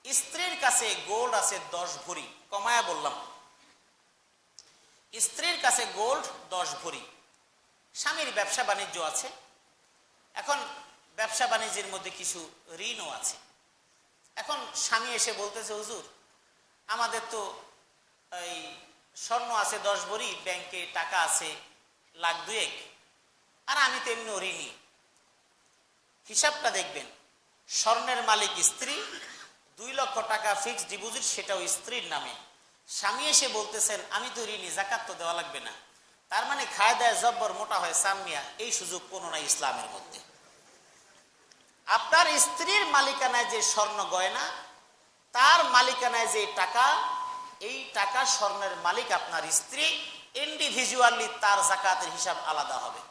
স্ত্রীর কাছে গোল্ড আছে 10 ভরি, কমায়া বললাম, স্ত্রীর কাছে গোল্ড 10 ভরি, স্বামীর ব্যবসা বাণিজ্য আছে, এখন ব্যবসা বাণিজ্যের মধ্যে কিছু ঋণও আছে। এখন স্বামী এসে বলতেছে হুজুর আমাদের তো এই স্বর্ণ আছে 10 ভরি, ব্যাংকে টাকা আছে 1,02,000, আর আমি তো এমনি ঋণী। হিসাবটা দেখবেন, স্বর্ণের মালিক স্ত্রী, 2 লক্ষ টাকা ফিক্সড ডিপোজিট, সেটাও স্ত্রীর নামে। স্বামী এসে বলতেছেন আমি তো ঋণী, যাকাত তো দেওয়া লাগবে না। তার মানে খায় দায় জব্বর মোটা হয় সামিয়া, এই সুযোগ কোনো নাই ইসলামের মধ্যে। আপনার স্ত্রীর মালিকানায় যে স্বর্ণ গয়না, তার মালিকানায় যে টাকা, এই টাকা স্বর্ণের মালিক আপনার স্ত্রী, ইন্ডিভিজুয়ালি তার যাকাতের হিসাব আলাদা হবে।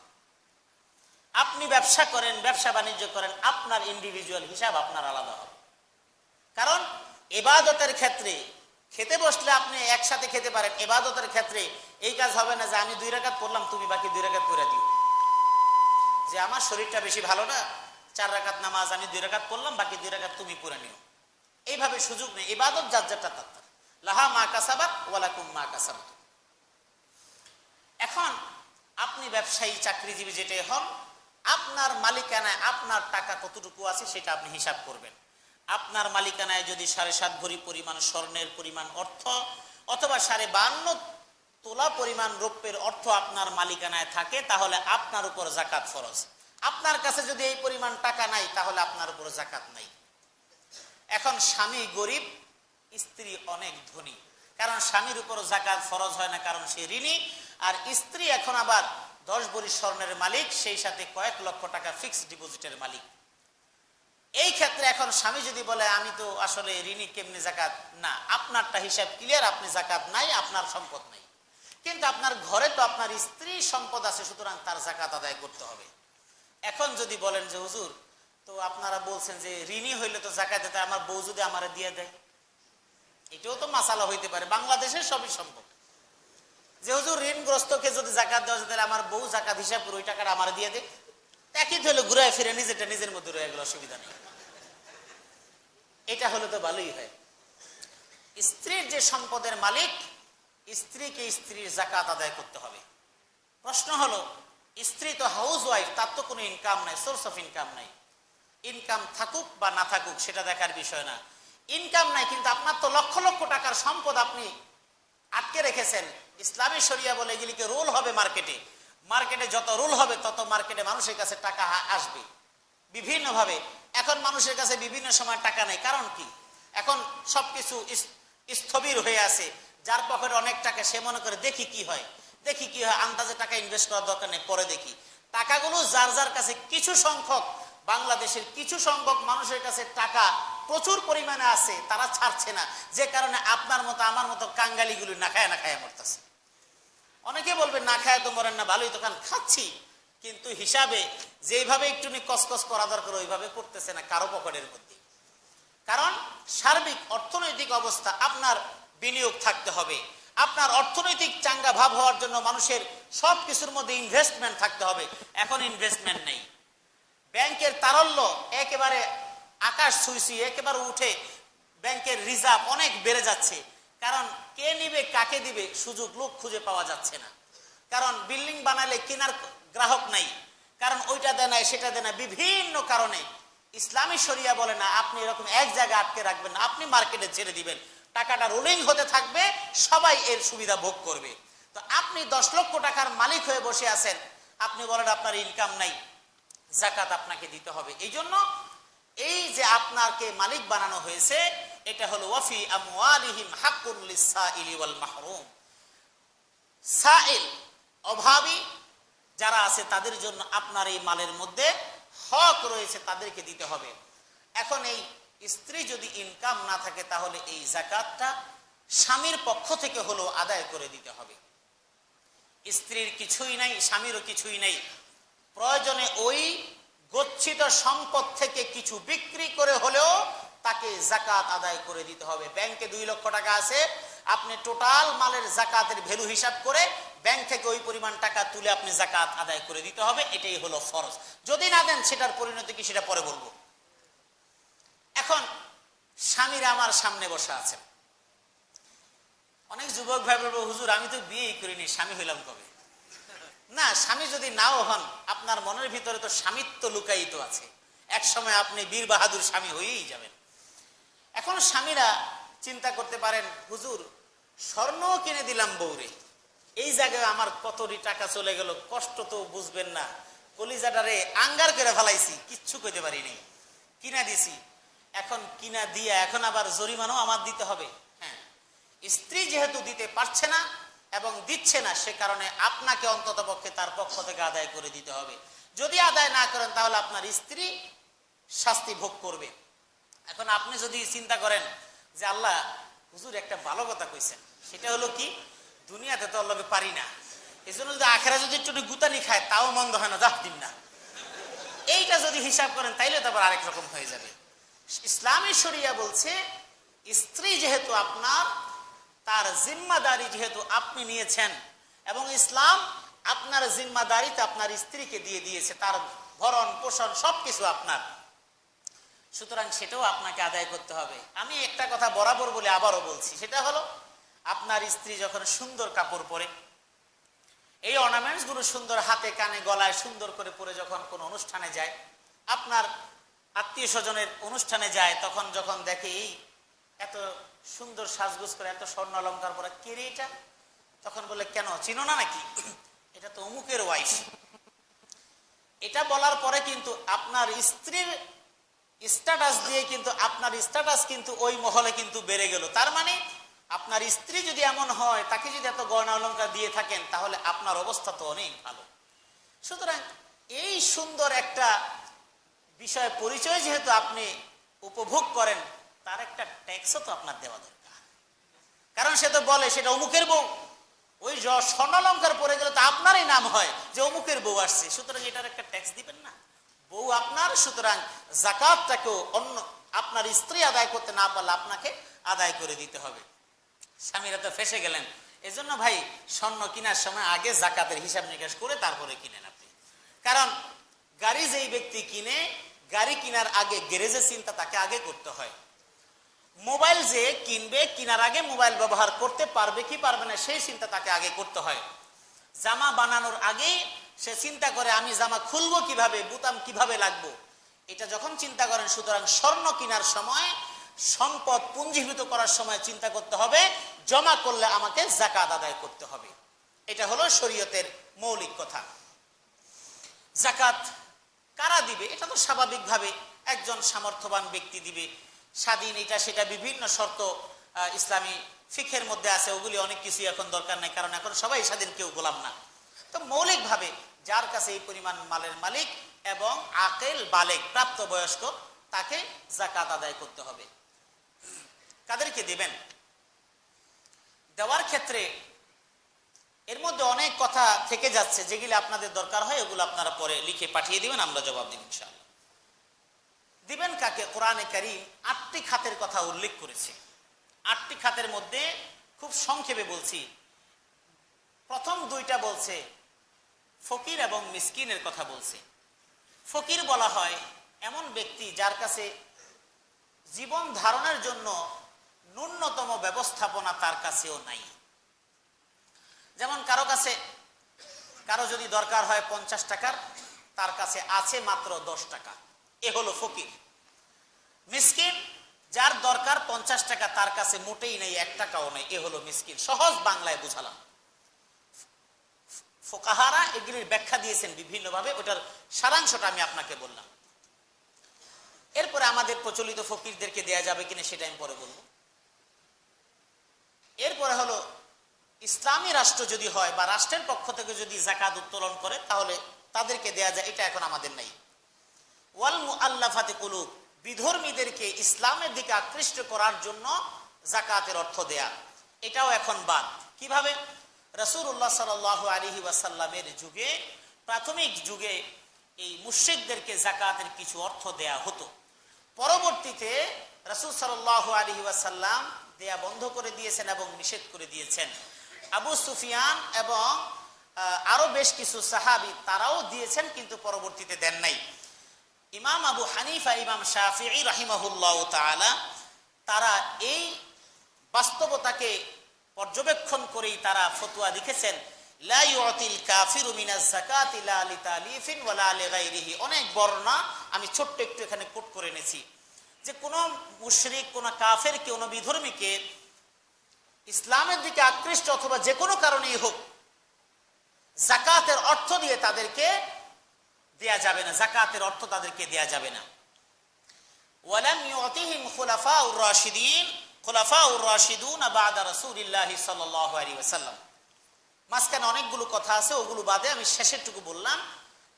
আপনি ব্যবসা করেন, ব্যবসা বাণিজ্য করেন, আপনার ইন্ডিভিজুয়াল হিসাব আপনার আলাদা হবে। কারণ ইবাদতের ক্ষেত্রে খেতে বসলে আপনি একসাথে খেতে পারেন, ইবাদতের ক্ষেত্রে এই কাজ হবে না যে আমি 2 রাকাত পড়লাম তুমি বাকি 2 রাকাত পড়ে দিও, যে আমার শরীরটা বেশি ভালো না 4 রাকাত নামাজ আমি 2 রাকাত পড়লাম বাকি 2 রাকাত তুমি পড়ে নিও, এইভাবে সুযোগ নেই। ইবাদত যার যারটা তার, লাহা মা কাসাবাত ওয়ালাকুম মা কাসাবতুম। এখন আপনি ব্যবসায়ী চাকরিজীবী যেটাই হন, আপনার মালিকানায় আপনার টাকা কতটুকু আছে সেটা আপনি হিসাব করবেন। আপনার মালিকানায় যদি 7.5 ভরি পরিমাণ স্বর্ণের পরিমাণ অর্থ অথবা 52.5 তোলা পরিমাণ রৌপ্যের অর্থ আপনার মালিকানায় থাকে, তাহলে আপনার উপর যাকাত ফরজ। আপনার কাছে যদি এই পরিমাণ টাকা নাই, তাহলে আপনার উপর যাকাত নাই। এখন স্বামী গরিব, স্ত্রী অনেক ধনী, কারণ স্বামীর উপর যাকাত ফরজ হয় না, কারণ সে ঋণী। আর স্ত্রী এখন আবার 10 ভরি স্বর্ণের মালিক, সেই সাথে কয়েক লক্ষ টাকা ফিক্সড ডিপোজিটের মালিক। এই ক্ষেত্রে এখন স্বামী যদি বলে আমি তো আসলে ঋণী, কেমনি যাকাত, না, আপনারটা হিসাব ক্লিয়ার, আপনি যাকাত নাই, আপনার সম্পদ নাই। কিন্তু আপনার ঘরে তো আপনার স্ত্রী সম্পদ আছে, সুতরাং তার যাকাত আদায় করতে হবে। এখন যদি বলেন যে হুজুর তো আপনারা বলছেন যে ঋণী হইলে তো যাকাত দিতে, আমার বউ যদি আমারে দিয়ে দেয়, এটাও তো মাসালা হইতে পারে, বাংলাদেশের সবই সম্ভব। যে হুজুর ঋণগ্রস্তকে যদি যাকাত দেওয়া যায়, তাহলে আমার বউ যাকাত হিসাব করে ওই টাকাটা আমার দিয়ে দেয়, একই হলে ঘুরে ফিরে নিজেরটা নিজের মধ্যে রয়ে গেল, অসুবিধা নেই। এটা হলে তো ভালোই হয়। স্ত্রীর যে সম্পদের মালিক, স্ত্রীকে স্ত্রীর যাকাত আদায় করতে হবে। প্রশ্ন হলো স্ত্রী তো হাউস ওয়াইফ, তার তো কোনো ইনকাম নাই, সোর্স অফ ইনকাম নাই। ইনকাম থাকুক বা না থাকুক সেটা দেখার বিষয় না। ইনকাম নাই, কিন্তু আপনার তো লক্ষ লক্ষ টাকার সম্পদ আপনি আটকে রেখেছেন। ইসলামী শরিয়া বলে এগুলিকে রুল হবে মার্কেটে, মার্কেটে যত রুল হবে তত মার্কেটে মানুষের কাছে টাকা আসবে বিভিন্নভাবে। এখন মানুষের কাছে বিভিন্ন সময় টাকা নেই, কারণ কি? এখন সবকিছু স্থবির হয়ে আছে। যার পকেটে অনেক টাকা সে মনে করে দেখি কি হয়, দেখি কি হয়, আন্দাজে টাকা ইনভেস্ট করার দরকার নেই, পরে দেখি। টাকাগুলো যার যার কাছে কিছু সংখ্যক, বাংলাদেশের কিছু সংখ্যক মানুষের কাছে টাকা প্রচুর পরিমাণে আছে, তারা ছাড়ছে না, যে কারণে আপনার মতো আমার মতো কাঙ্গালিগুলো না খায় মরতেছে। অনেকে বলবে না খায় তো মরেন না, ভালোই তো খাচ্ছি, কিন্তু হিসাবে যেভাবে একটু কসকস করা দরকার ওইভাবে করতেছে না কারো পকেটের মধ্যে। কারণ সার্বিক অর্থনৈতিক অবস্থা, আপনার বিনিয়োগ থাকতে হবে। আপনার অর্থনৈতিক চাঙ্গা ভাব হওয়ার জন্য মানুষের সব কিছুর মধ্যে ইনভেস্টমেন্ট থাকতে হবে। এখন ইনভেস্টমেন্ট নেই, ব্যাংকের তারল্য একেবারে আকাশ ছুঁইছি, একেবারে উঠে ব্যাংকের রিজার্ভ অনেক বেড়ে যাচ্ছে। কারণ কে নিবে কাকে দিবে সুযোগ লোক খুঁজে পাওয়া যাচ্ছে না। কারণ বিল্ডিং বানালে কেনার গ্রাহক নাই, কারণ ওইটা দেয় না সেটা দেয় না, বিভিন্ন কারণে। ইসলামী শরিয়া বলে না আপনি এরকম এক জায়গায় আটকে রাখবেন না, আপনি মার্কেটে ছেড়ে দিবেন, টাকাটা রোলিং হতে থাকবে, সবাই এর সুবিধা ভোগ করবে। তো আপনি 10 লক্ষ টাকার মালিক হয়ে বসে আছেন, আপনি বলেন আপনার ইনকাম নাই, যাকাত আপনাকে দিতে হবে। এই জন্য এই যে আপনাকে মালিক বানানো হয়েছে, এটা হলো ওয়াফি আমওয়ালিহিম হাক্কুল লিসসাইলি ওয়াল মাহরুম। সাইল অভাবী যারা আছে তাদের জন্য আপনার এই মালের মধ্যে হক রয়েছে, তাদেরকে দিতে হবে। এখন এই স্ত্রী যদি ইনকাম না থাকে তাহলে এই যাকাতটা স্বামীর পক্ষ থেকে হলো আদায় করে দিতে হবে। স্ত্রীর কিছুই নাই, স্বামীরও কিছুই নাই, প্রয়োজনে ওই গচ্ছিত সম্পদ থেকে কিছু বিক্রি করে হলেও তাকে যাকাত আদায় করে দিতে হবে। ব্যাংকে 2 লক্ষ টাকা আছে, আপনি টোটাল মালের যাকাতের ভ্যালু হিসাব করে ব্যাংক থেকে ওই পরিমাণ টাকা তুলে আপনি যাকাত আদায় করে দিতে হবে, এটাই হলো ফরজ। যদি না দেন সেটার পরিণতি কি সেটা পরে বলবো। এখন স্বামীরা আমার সামনে বসে আছেন, অনেক যুবক ভাই বলবো হুজুর আমি তো বিয়েই করিনি, স্বামী হইলাম কবে? না, স্বামী যদি নাও হন, আপনার মনের ভিতরে তো স্বামিত্ব লুকায়িত আছে, এক সময় আপনি বীর বাহাদুর স্বামী হয়েই যাবেন। এখন স্বামীরা চিন্তা করতে পারেন হুজুর স্বর্ণ কিনে দিলাম বউরে, এই জায়গায় আমার কতটি টাকা চলে গেল, কষ্ট তো বুঝবেন না, কলিজাটারে আঙ্গার করে ফেলাইছি, কিচ্ছু কইতে পারিনি, কিনা দিছি। এখন কিনা দিয়া এখন আবার জরিমানাও আমার দিতে হবে। হ্যাঁ, স্ত্রী যেহেতু দিতে পারছে না এবং দিচ্ছে না, সে কারণে আপনাকে অন্ততপক্ষে তার পক্ষ থেকে আদায় করে দিতে হবে। যদি আদায় না করেন তাহলে আপনার স্ত্রী শাস্তি ভোগ করবে। এখন আপনি যদি চিন্তা করেন যে আল্লাহ হুজুর একটা ভালো কথা কইছেন, সেটা হলো কি দুনিয়াতে তো আল্লাহকে পারি না, এই জন্য যদি আখেরা যদি একটু গুতানি খায় তাও মন্দ হয় না, যাহ দিন না, এইটা যদি হিসাব করেন তাইলে তো আবার আরেক রকম হয়ে যাবে। ইসলামী শরিয়া বলছে স্ত্রী যেহেতু আপনার, তার জিম্মাদারি যেহেতু আপনি নিয়েছেন এবং ইসলাম আপনার জিম্মাদারিতে আপনার স্ত্রীকে দিয়ে দিয়েছে, তার ভরণ পোষণ সবকিছু আপনার, সুতরাং সেটাও আপনাকে আদায় করতে হবে। আমি একটা কথা বরাবর বলে আবারও বলছি, সেটা হলো আপনার স্ত্রী যখন সুন্দর কাপড় পরে, এই অর্নামেন্টস গুলো সুন্দর হাতে কানে গলায় সুন্দর করে পরে যখন কোনো অনুষ্ঠানে যায়, আপনার আত্মীয় স্বজনের অনুষ্ঠানে যায়, তখন যখন দেখে এই এত সুন্দর সাজগোজ করে এত স্বর্ণ অলঙ্কার পরে, কে রে এটা? তখন বলে কেন চিনো না নাকি, এটা তো অমুকের ওয়াইফ। এটা বলার পরে কিন্তু আপনার স্ত্রীর স্ট্যাটাস দিয়ে কিন্তু আপনার স্ট্যাটাস কিন্তু ওই মহলে কিন্তু বেড়ে গেল। তার মানে আপনার স্ত্রী যদি এমন হয়, তাকে যদি এত গয়না অলঙ্কার দিয়ে থাকেন, তাহলে আপনার অবস্থা তো অনেক ভালো। সুতরাং এই সুন্দর একটা বিষয় পরিচয় যেহেতু আপনি উপভোগ করেন, তার একটা ট্যাক্সও তো আপনার দেওয়া দরকার। কারণ সে তো বলে সেটা অমুকের বউ, ওই স্বর্ণালঙ্কার পরে গেলে তো আপনারই নাম হয় যে অমুকের বউ আসছে, সুতরাং এটার একটা ট্যাক্স দিবেন না। বউ আপনার, সুতরাং যাকাতটাকেও অন্য আপনার স্ত্রী আদায় করতে না পারলে আপনাকে আদায় করে দিতে হবে। স্বামীরা তো ফেসে গেলেন। এজন্য ভাই স্বর্ণ কেনার সময় আগে যাকাতের হিসাব নিকাশ করে তারপরে কিনেন আপনি। কারণ গাড়ি যেই ব্যক্তি কিনে, গাড়ি কেনার আগে গ্যারেজের চিন্তা তাকে আগে করতে হয়। মোবাইল যে কিনবে, কেনার আগে মোবাইল ব্যবহার করতে পারবে কি পারবে না সেই চিন্তা তাকে আগে করতে হয়। জামা বানানোর আগে সে চিন্তা করে আমি জামা খুলবো কিভাবে, বুতাম কিভাবে লাগবো, এটা যখন চিন্তা করেন, সুতরাং স্বর্ণ কেনার সময়, সম্পদ পুঞ্জীভূত করার সময় চিন্তা করতে হবে জমা করলে আমাকে যাকাত আদায় করতে হবে। এটা হলো শরীয়তের মৌলিক কথা। যাকাত কারা দিবে? এটা তো স্বাভাবিকভাবে একজন সামর্থ্যবান ব্যক্তি দিবে। স্বাধীন এটা সেটা বিভিন্ন শর্ত ইসলামী ফিকহের মধ্যে আছে, ওগুলি অনেক কিছু এখন দরকার নাই, কারণ এখন সবাই স্বাধীন, কেউ গোলাম না। তো মৌলিকভাবে যার কাছে এই পরিমাণ মালের মালিক এবং আকেল বালেগ প্রাপ্তবয়স্ক, তাকে যাকাত আদায় করতে হবে। কাদেরকে দিবেন? দেওয়ার ক্ষেত্রে এর মধ্যে অনেক কথা থেকে যাচ্ছে, যেগুলি আপনাদের দরকার হয় ওগুলো আপনারা পরে লিখে পাঠিয়ে দিবেন, আমরা জবাব দিব ইনশাআল্লাহ। দিবেন কাকে? কোরআনে কারীম 8টি খাতের কথা উল্লেখ করেছে। 8টি খাতের মধ্যে খুব সংক্ষেপে বলছি। প্রথম 2টা বলছে ফকির এবং মিসকিনের কথা বলছে। ফকির বলা হয় এমন ব্যক্তি যার কাছে জীবন ধারণের জন্য ন্যূনতম ব্যবস্থাপনা তার কাছেও নাই। যেমন কারো যদি দরকার হয় 50 টাকার, তার কাছে আছে মাত্র 10 টাকা, এ হলো ফকির। মিসকিন যার দরকার 50 টাকা, তার কাছে মোটেই নেই, 1 টাকাও নেই, এ হলো মিসকিন। সহজ বাংলায় বুঝালাম। ফুকাহারা এগুলির ব্যাখ্যা দিয়েছেন বিভিন্নভাবে, ওটার সারাংশটা আমি আপনাকে বললাম। এরপরে আমাদের প্রচলিত ফকিরদেরকে দেয়া যাবে কিনা সেটা আমি পরে বলবো। এরপরে হলো ইসলামী রাষ্ট্র যদি হয় বা রাষ্ট্রের পক্ষ থেকে যদি যাকাত উত্তোলন করে তাহলে তাদেরকে দেয়া যায়, এটা এখন আমাদের নাই। ওয়াল মুআল্লাফাতি কুলুব, বিধর্মীদেরকে ইসলামের দিকে আকৃষ্ট করার জন্য যাকাতের অর্থ দেয়া, এটাও এখন বাদ। কিভাবে? রাসূলুল্লাহ সাল্লাল্লাহু আলাইহি ওয়াসাল্লামের যুগে, প্রাথমিক যুগে এই মুশরিকদেরকে যাকাতের কিছু অর্থ দেয়া হতো। পরবর্তীতে রাসূল সাল্লাল্লাহু আলাইহি ওয়াসাল্লাম দেয়া বন্ধ করে দিয়েছেন এবং নিষেধ করে দিয়েছেন। আবু সুফিয়ান এবং আরো বেশ কিছু সাহাবী তারাও দিয়েছেন, কিন্তু পরবর্তীতে দেন নাই। ইমাম আবু হানিফা, ইমাম শাফিঈ রাহিমাহুল্লাহ তাআলা, তারা এই বাস্তবতাকে পর্যবেক্ষণ করেই তারা ফতোয়া লিখেছেন, লা ইউতিল কাফিরু মিনাজ যাকাতি লা লিতালিফিন ওয়ালা লিগাইরিহি। অনেক বর্ণনা আমি ছোট্ট একটু এখানে কোট করে এনেছি, যে কোন মুশরিক, কোন কাফের, কোন বিধর্মীকে ইসলামের দিকে আকৃষ্ট অথবা যে কোনো কারণেই হোক যাকাতের অর্থ দিয়ে তাদেরকে দেয়া যাবে না, যাকাতের অর্থ তাদেরকে দেয়া যাবে না। ওয়ালাম ইউতিহিম খুলাফাউর রাশিদিন, খুলাফাউর রাশিদুন বা'দা রাসূলিল্লাহি সাল্লাল্লাহু আলাইহি ওয়াসাল্লাম। মাঝখানে অনেকগুলো কথা আছে, ওগুলো বাদে আমি শেষেরটুকু বললাম।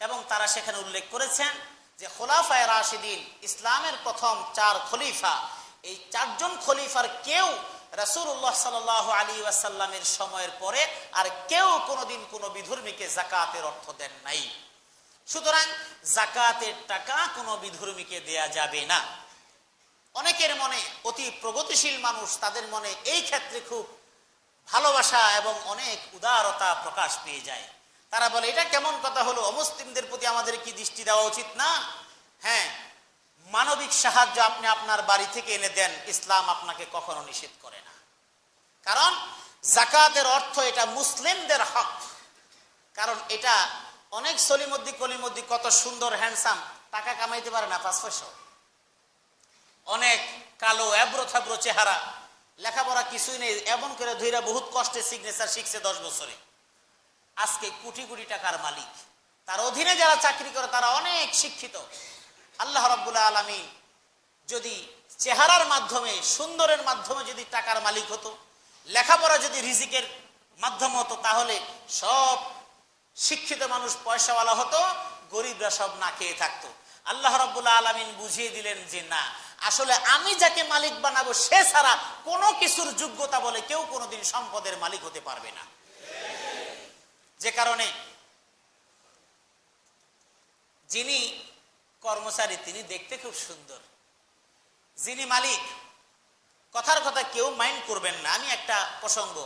এবং তারা সেখানে উল্লেখ করেছেন যে খুলাফায়ে রাশিদিন, ইসলামের প্রথম 4 খলিফা, এই 4 জন খলিফার কেউ রাসূলুল্লাহ সাল্লাল্লাহু আলাইহি ওয়াসাল্লামের সময়ের পরে আর কেউ কোনোদিন কোনো বিধর্মীকে যাকাতের অর্থ দেন নাই। সুতরাং যাকাতের টাকা কোনো বিধর্মীকে দেয়া যাবে না। অনেকের মনে, অতি প্রগতিশীল মানুষ, তাদের মনে এই ক্ষেত্রে খুব ভালোবাসা এবং অনেক উদারতা প্রকাশ পেয়ে যায়। তারা বলে, এটা কেমন কথা হলো, অমুসলিমদের প্রতি আমাদের কি দৃষ্টি দেওয়া উচিত না? হ্যাঁ, মানবিক সাহায্য আপনি আপনার বাড়ি থেকে এনে দেন, ইসলাম আপনাকে কখনো নিষেধ করে না। কারণ যাকাতের অর্থ এটা মুসলিমদের হক। কারণ এটা অনেক সলিমদ্দি কলিমদ্দি কত সুন্দর হ্যান্ডসাম, টাকা কামাইতে পারে না 5 পয়সা। অনেক কালো এবড়ো থাবড়ো চেহারা, লেখাপড়া কিছুই নেই, এমন করে ধৈরা বহুত কষ্টে সিগনেচার শিখছে 10 বছরে, আজকে কোটি কোটি টাকার মালিক। তার অধীনে যারা চাকরি করে তারা অনেক শিক্ষিত। আল্লাহ রাব্বুল আলামিন যদি চেহারার মাধ্যমে, সুন্দরের মাধ্যমে যদি টাকার মালিক হতো, লেখাপড়া যদি রিজিকের মাধ্যম হতো, তাহলে সব শিক্ষিত মানুষ পয়সাওয়ালা হতো, গরিবরা সব না খেয়ে থাকতো। আল্লাহ রাব্বুল আলামিন বুঝিয়ে দিলেন যে না, আসলে আমি যাকে মালিক বানাবো সে ছাড়া কোনো কিছুর যোগ্যতা বলে কেউ কোনোদিন সম্পদের মালিক হতে পারবে না। যে কারণে যিনি কর্মচারী তিনি দেখতে খুব সুন্দর, যিনি মালিক, কথার কথা কেউ মাইন্ড করবেন না। আমি একটা প্রসঙ্গ,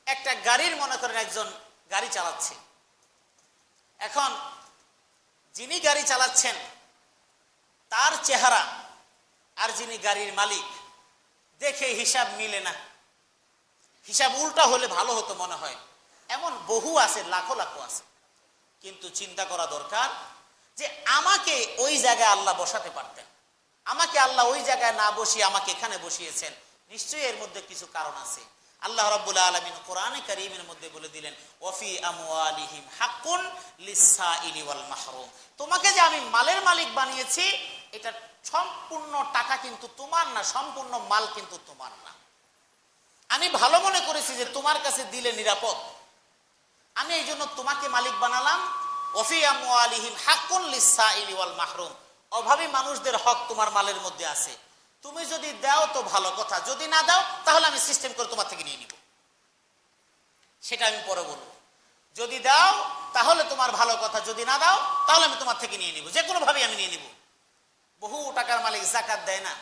একটা গাড়ির, মনে করেন একজন গাড়ি চালাচ্ছে, এখন যিনি গাড়ি চালাচ্ছেন তার চেহারা আর যিনি গাড়ির মালিক দেখে হিসাব মিলে না, হিসাব উল্টা হলে ভালো হতো মনে হয়। এমন বহু আছে, লাখো লাখো আছে। কিন্তু চিন্তা করা দরকার যে আমাকে ওই জায়গায় আল্লাহ বসাতে পারতেন, আমাকে আল্লাহ ওই জায়গায় না বসিয়ে আমাকে এখানে বসিয়েছেন, নিশ্চয়ই এর মধ্যে কিছু কারণ আছে। আল্লাহ রাব্বুল আলামিন কোরআনে কারীমের মধ্যে বলে দিলেন, ওয়াফি আমওয়ালিহিম হাক্কুন লিসসাইলি ওয়াল মাহরুম। তোমাকে যে আমি মালের মালিক বানিয়েছি, এটা সম্পূর্ণ টাকা কিন্তু তোমার না, সম্পূর্ণ মাল কিন্তু তোমার না। আমি ভালো মনে করেছি যে তোমার কাছে দিলে নিরাপদ, আমি এই জন্য তোমাকে মালিক বানালাম। ওয়াফি আমওয়ালিহিম হাক্কুন লিসসাইলি ওয়াল মাহরুম। অভাবী মানুষদের হক তোমার মালের মধ্যে আছে, তুমি যদি দাও তো ভালো কথা, যদি না দাও তাহলে আমি সিস্টেম করে তোমার থেকে নিয়ে নিব, সেটা আমি পরে বলবো। যদি দাও তাহলে তোমার ভালো কথা, যদি না দাও তাহলে আমি তোমার থেকে নিয়ে নিব, যে কোনো ভাবে আমি নিয়ে নিব। বহু টাকার মালিক জাকাত দেয় না,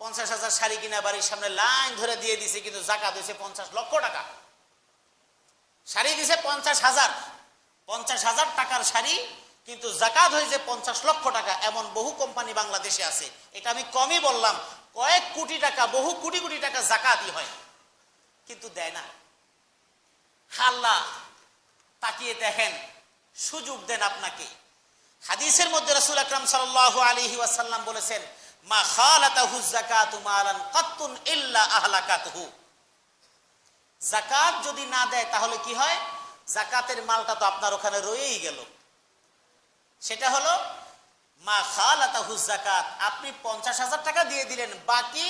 50,000 শাড়ি কিনা বাড়ির সামনে লাইন ধরে দিয়ে দিছে, কিন্তু জাকাত হয়েছে 50 লক্ষ টাকা। শাড়ি দিছে 50,000 টাকার শাড়ি, কিন্তু জাকাত হয়েছে 50 লক্ষ টাকা। এমন বহু কোম্পানি বাংলাদেশে আছে, এটা আমি কমই বললাম, কয়েক কোটি টাকা, বহু কোটি কোটি টাকা জাকাতই হয়, কিন্তু দেয় না। আল্লাহ তাকিয়ে দেখেন, সুযোগ দেন আপনাকে। হাদিসের মধ্যে রাসূল আকরাম সাল্লাল্লাহু আলাইহি ওয়াসাল্লাম বলেছেন, মা খালাতাহু যাকাতু মালান কাত্তুন ইল্লা আহলাকাতহু। যাকাত যদি না দেয় তাহলে কি হয়? যাকাতের মালটা তো আপনার ওখানে রয়েই গেল। সেটা হলো মা খালাতাহু যাকাত, আপনি 50,000 টাকা দিয়ে দিলেন, বাকি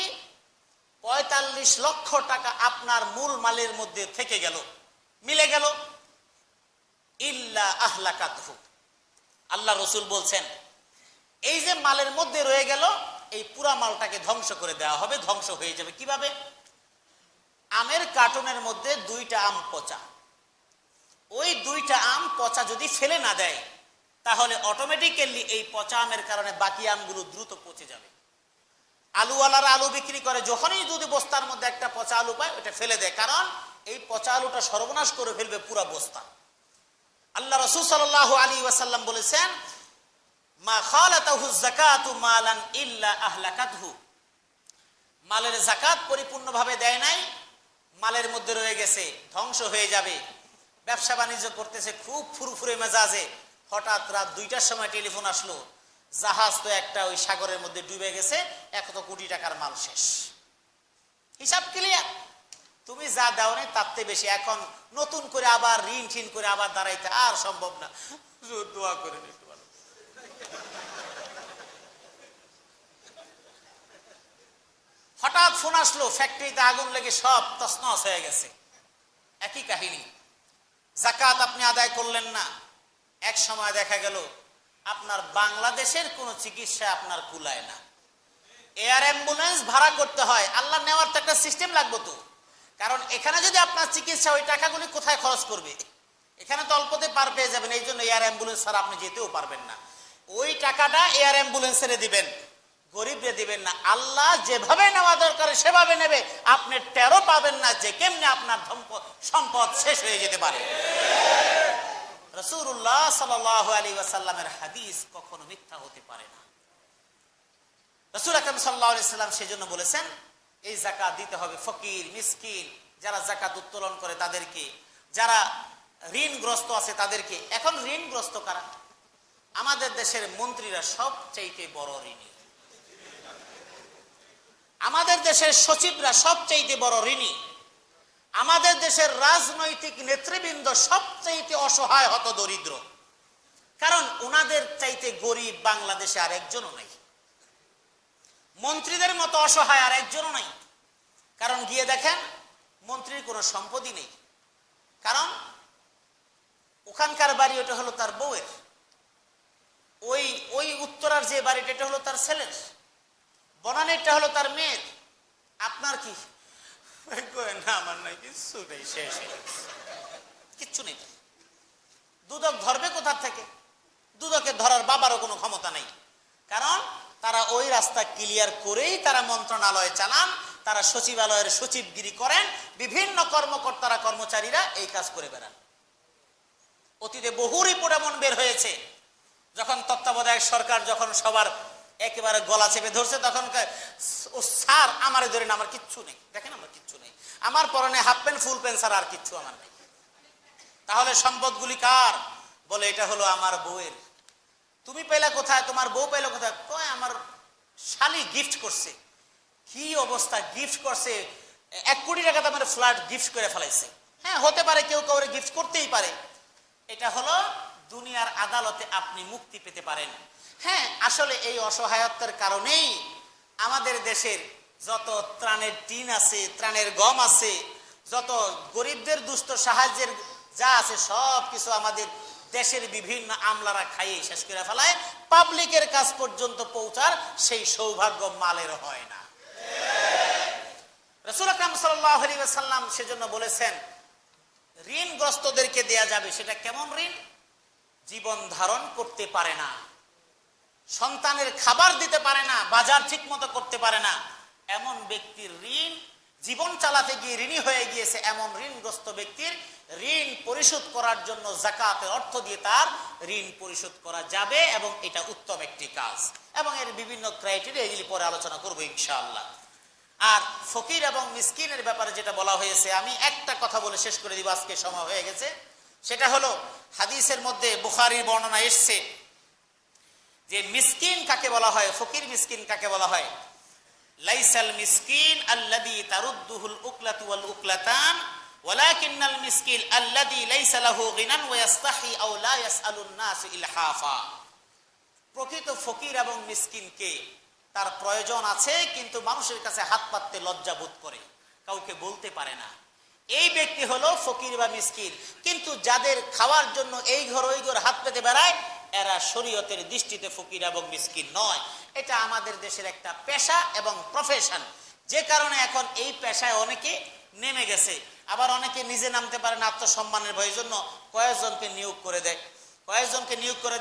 45 লক্ষ টাকা আপনার মূল মালের মধ্যে থেকে গেল, মিলে গেল। ইল্লা আহলাকাতহু, আল্লাহ রসুল বলছেন এই যে মালের মধ্যে রয়ে গেল, এই পুরা মালটাকে ধ্বংস করে দেওয়া হবে। ধ্বংস হয়ে যাবে কিভাবে? আমের কার্টনের মধ্যে 2টা আম পচা, ওই 2টা আম পচা যদি ফেলে না দেয় তাহলে অটোমেটিক্যালি এই পচা আমের কারণে বাকি আমগুলো দ্রুত পচে যাবে। আলুওয়ালারা আলু বিক্রি করে, যখনই যদি বস্তার মধ্যে একটা পচা আলু পায় ওটা ফেলে দেয়, কারণ এই পচা আলুটা সর্বনাশ করে ফেলবে পুরা বস্তা। আল্লাহ রাসূল সাল্লাল্লাহু আলাইহি ওয়াসাল্লাম বলেছেন, মা খালাতাহু যাকাতু মালান ইল্লা আহলাকাতহু। মালের যাকাত পরিপূর্ণভাবে দেয় নাই, মালের মধ্যে রয়ে গেছে, ধ্বংস হয়ে যাবে। ব্যবসা বাণিজ্য করতেছে খুব ফুরফুরে মেজাজে, হঠাৎ রাত 2টার সময় টেলিফোন আসলো, জাহাজ তো একটা ওই সাগরের মধ্যে ডুবে গেছে, 100 কোটি টাকার মাল শেষ। হিসাব ক্লিয়ার, তুমি যা দাও নাই তার চেয়ে বেশি। এখন নতুন করে আবার ঋণ টিন করে আবার দাঁড়াইতে আর সম্ভব না, দোয়া করে একটু ভালো। হঠাৎ ফোন আসলো, ফ্যাক্টরিতে আগুন লেগে সব তছনছ হয়ে গেছে। একই কাহিনী, যাকাত আপনি আদায় করলেন না, এক সময় দেখা গেল আপনার বাংলাদেশের কোনো চিকিৎসা আপনার কুলায় না, এয়ার অ্যাম্বুলেন্স ভাড়া করতে হয়। আল্লাহ নেওয়ার তো একটা সিস্টেম লাগবে তো, কারণ এখানে যদি আপনার চিকিৎসা, ওই টাকাগুলি কোথায় খরচ করবে? এখানে তো অল্পতে পার পেয়ে যাবেন, এই জন্য এয়ার অ্যাম্বুলেন্স ছাড়া আপনি যেতেও পারবেন না। ওই টাকাটা এয়ার অ্যাম্বুলেন্সে দিবেন, গরিবরে দিবেন না। আল্লাহ যেভাবে নেওয়া দরকার সেভাবে নেবে, আপনি টেরও পাবেন না যে কেমনে আপনার সম্পদ শেষ হয়ে যেতে পারে। রাসূলুল্লাহ সাল্লাল্লাহু আলাইহি ওয়াসাল্লামের হাদিস কখনো মিথ্যা হতে পারে না। রাসূল আকরাম সাল্লাল্লাহু আলাইহি ওয়াসাল্লাম সেজন্য বলেছেন, এই যাকাত দিতে হবে ফকির মিসকিন, যারা যাকাত উত্তোলন করে তাদেরকে, যারা ঋণগ্রস্ত আছে তাদেরকে। এখন ঋণগ্রস্ত কারা? আমাদের দেশের মন্ত্রীরা সবচাইতে বড় ঋণী, আমাদের দেশের সচিবরা সবচাইতে বড় ঋণী, আমাদের দেশের রাজনৈতিক নেতৃবৃন্দ সবচাইতে অসহায় হত দরিদ্র। কারণ ওনাদের চাইতে গরিব বাংলাদেশে আর একজনও নাই, মন্ত্রীদের মতো অসহায় আর একজনও নাই। কারণ গিয়ে দেখেন মন্ত্রীর কোনো সম্পত্তি নেই, কারণ ওখানকার বাড়ি ওটা হলো তার বউয়ের, ওই ওই উত্তরার যে বাড়িটা এটা হলো তার ছেলের, বনানীরটা হলো তার মেয়ের। আপনার কি? না আমার নাই, কিচ্ছু নেই, শেষ কিচ্ছু নেই। দুদক ধরবে কোথা থেকে? দুদকের ধরার বাবারও কোনো ক্ষমতা নেই, কারণ তারা ওই রাস্তা ক্লিয়ার করেই তারা মন্ত্রণালয় চালান, তারা সচিবালয়ের সচিবগিরি করেন, বিভিন্ন কর্মকর্তারা কর্মচারীরা এই কাজ করে বেড়ান। অতীতে বহু রিপোর্ট এমন বের হয়েছে, যখন তত্ত্বাবধায়ক সরকার যখন সবার একেবারে গলা চেপে ধরছে, তখন ও স্যার আমারে ধরেন, আমার কিচ্ছু নেই, দেখেন আমার কিচ্ছু নেই, আমার পরনে হাফ প্যান্ট ফুল প্যান্ট ছাড়া আর কিচ্ছু আমার নেই। তাহলে সম্পদগুলি কার? বলে এটা হলো আমার বউয়ের। তুমি পেলে কোথায়? তোমার বউ পেলে কোথায়? কয় আমার শালি গিফট করছে। কি অবস্থা, গিফট করছে 1 কোটি টাকা দামের ফ্ল্যাট গিফট করে ফেলাইছে। হ্যাঁ, হতে পারে, কেউ কাউরে গিফট করতেই পারে। এটা হলো দুনিয়ার আদালতে আপনি মুক্তি পেতে পারেন। হ্যাঁ, আসলে এই অসহায়ত্বের কারণেই আমাদের দেশের যত ত্রাণের টিন আছে, ত্রাণের গম আছে, যত গরিবদের দুস্থ সাহায্যের যা আছে, সব কিছু আমাদের দেশের বিভিন্ন আমলারা খাইয়ে শেষ করে ফেলায়। পাবলিকের কাছ পর্যন্ত পৌঁছার সেই সৌভাগ্য মালের হয় না। রাসূল আকরাম সাল্লাল্লাহু আলাইহি ওয়াসাল্লাম সেজন্য বলেছেন, ঋণগ্রস্তদেরকে দেয়া যাবে। সেটা কেমন ঋণ? জীবন ধারণ করতে পারে না, সন্তানের খাবার দিতে পারে না, বাজার ঠিক মতো করতে পারে না, এমন ব্যক্তির ঋণ, জীবন চালাতে গিয়ে ঋণী হয়ে গিয়েছে, এমন ঋণগ্রস্ত ব্যক্তির ঋণ পরিশোধ করার জন্য যাকাতের অর্থ দিয়ে তার ঋণ পরিশোধ করা যাবে, এবং এটা উত্তম একটি কাজ। এবং এর বিভিন্ন ক্রাইটেরিয়া, এগুলি পরে আলোচনা করবো ইনশাআল্লাহ। আর ফকির এবং মিসকিনের ব্যাপারে যেটা বলা হয়েছে, আমি একটা কথা বলে শেষ করে দিব, আজকে সময় হয়ে গেছে। সেটা হলো, হাদিসের মধ্যে বুখারীর বর্ণনা এসছে যে মিসকিন কাকে বলা হয়, ফকির মিসকিন কাকে বলা হয়। লাইসাল মিসকিন আল্লাযী তারুদ্দুহুল উকলাতু ওয়াল উকলাতান ওয়ালাকিন্নাল মিসকিন আল্লাযী লাইসা লাহু গিনান ওয়া ইস্তাহি আও লা ইয়াসআলুন নাস ইলহাফা। প্রকৃত ফকির এবং মিসকিনকে, তার প্রয়োজন আছে কিন্তু মানুষের কাছে হাত পাততে লজ্জা বোধ করে, কাউকে বলতে পারে না, এই ব্যক্তি হলো ফকির বা মিসকিন। কিন্তু যাদের খাওয়ার জন্য এই ঘর ওই ঘর হাত পেতে বেড়ায়, এরা শরীয়তের দৃষ্টিতে ফকির এবং মিসকিন নয়। এটা আমাদের দেশের একটা পেশা এবং প্রফেশন, যে কারণে এখন এই পেশায় অনেকে নেমে গেছে। আবার অনেকে নিজে নামতে পারে না, আত্মসম্মানের ভয়ের জন্য কয়েকজনকে নিয়োগ করে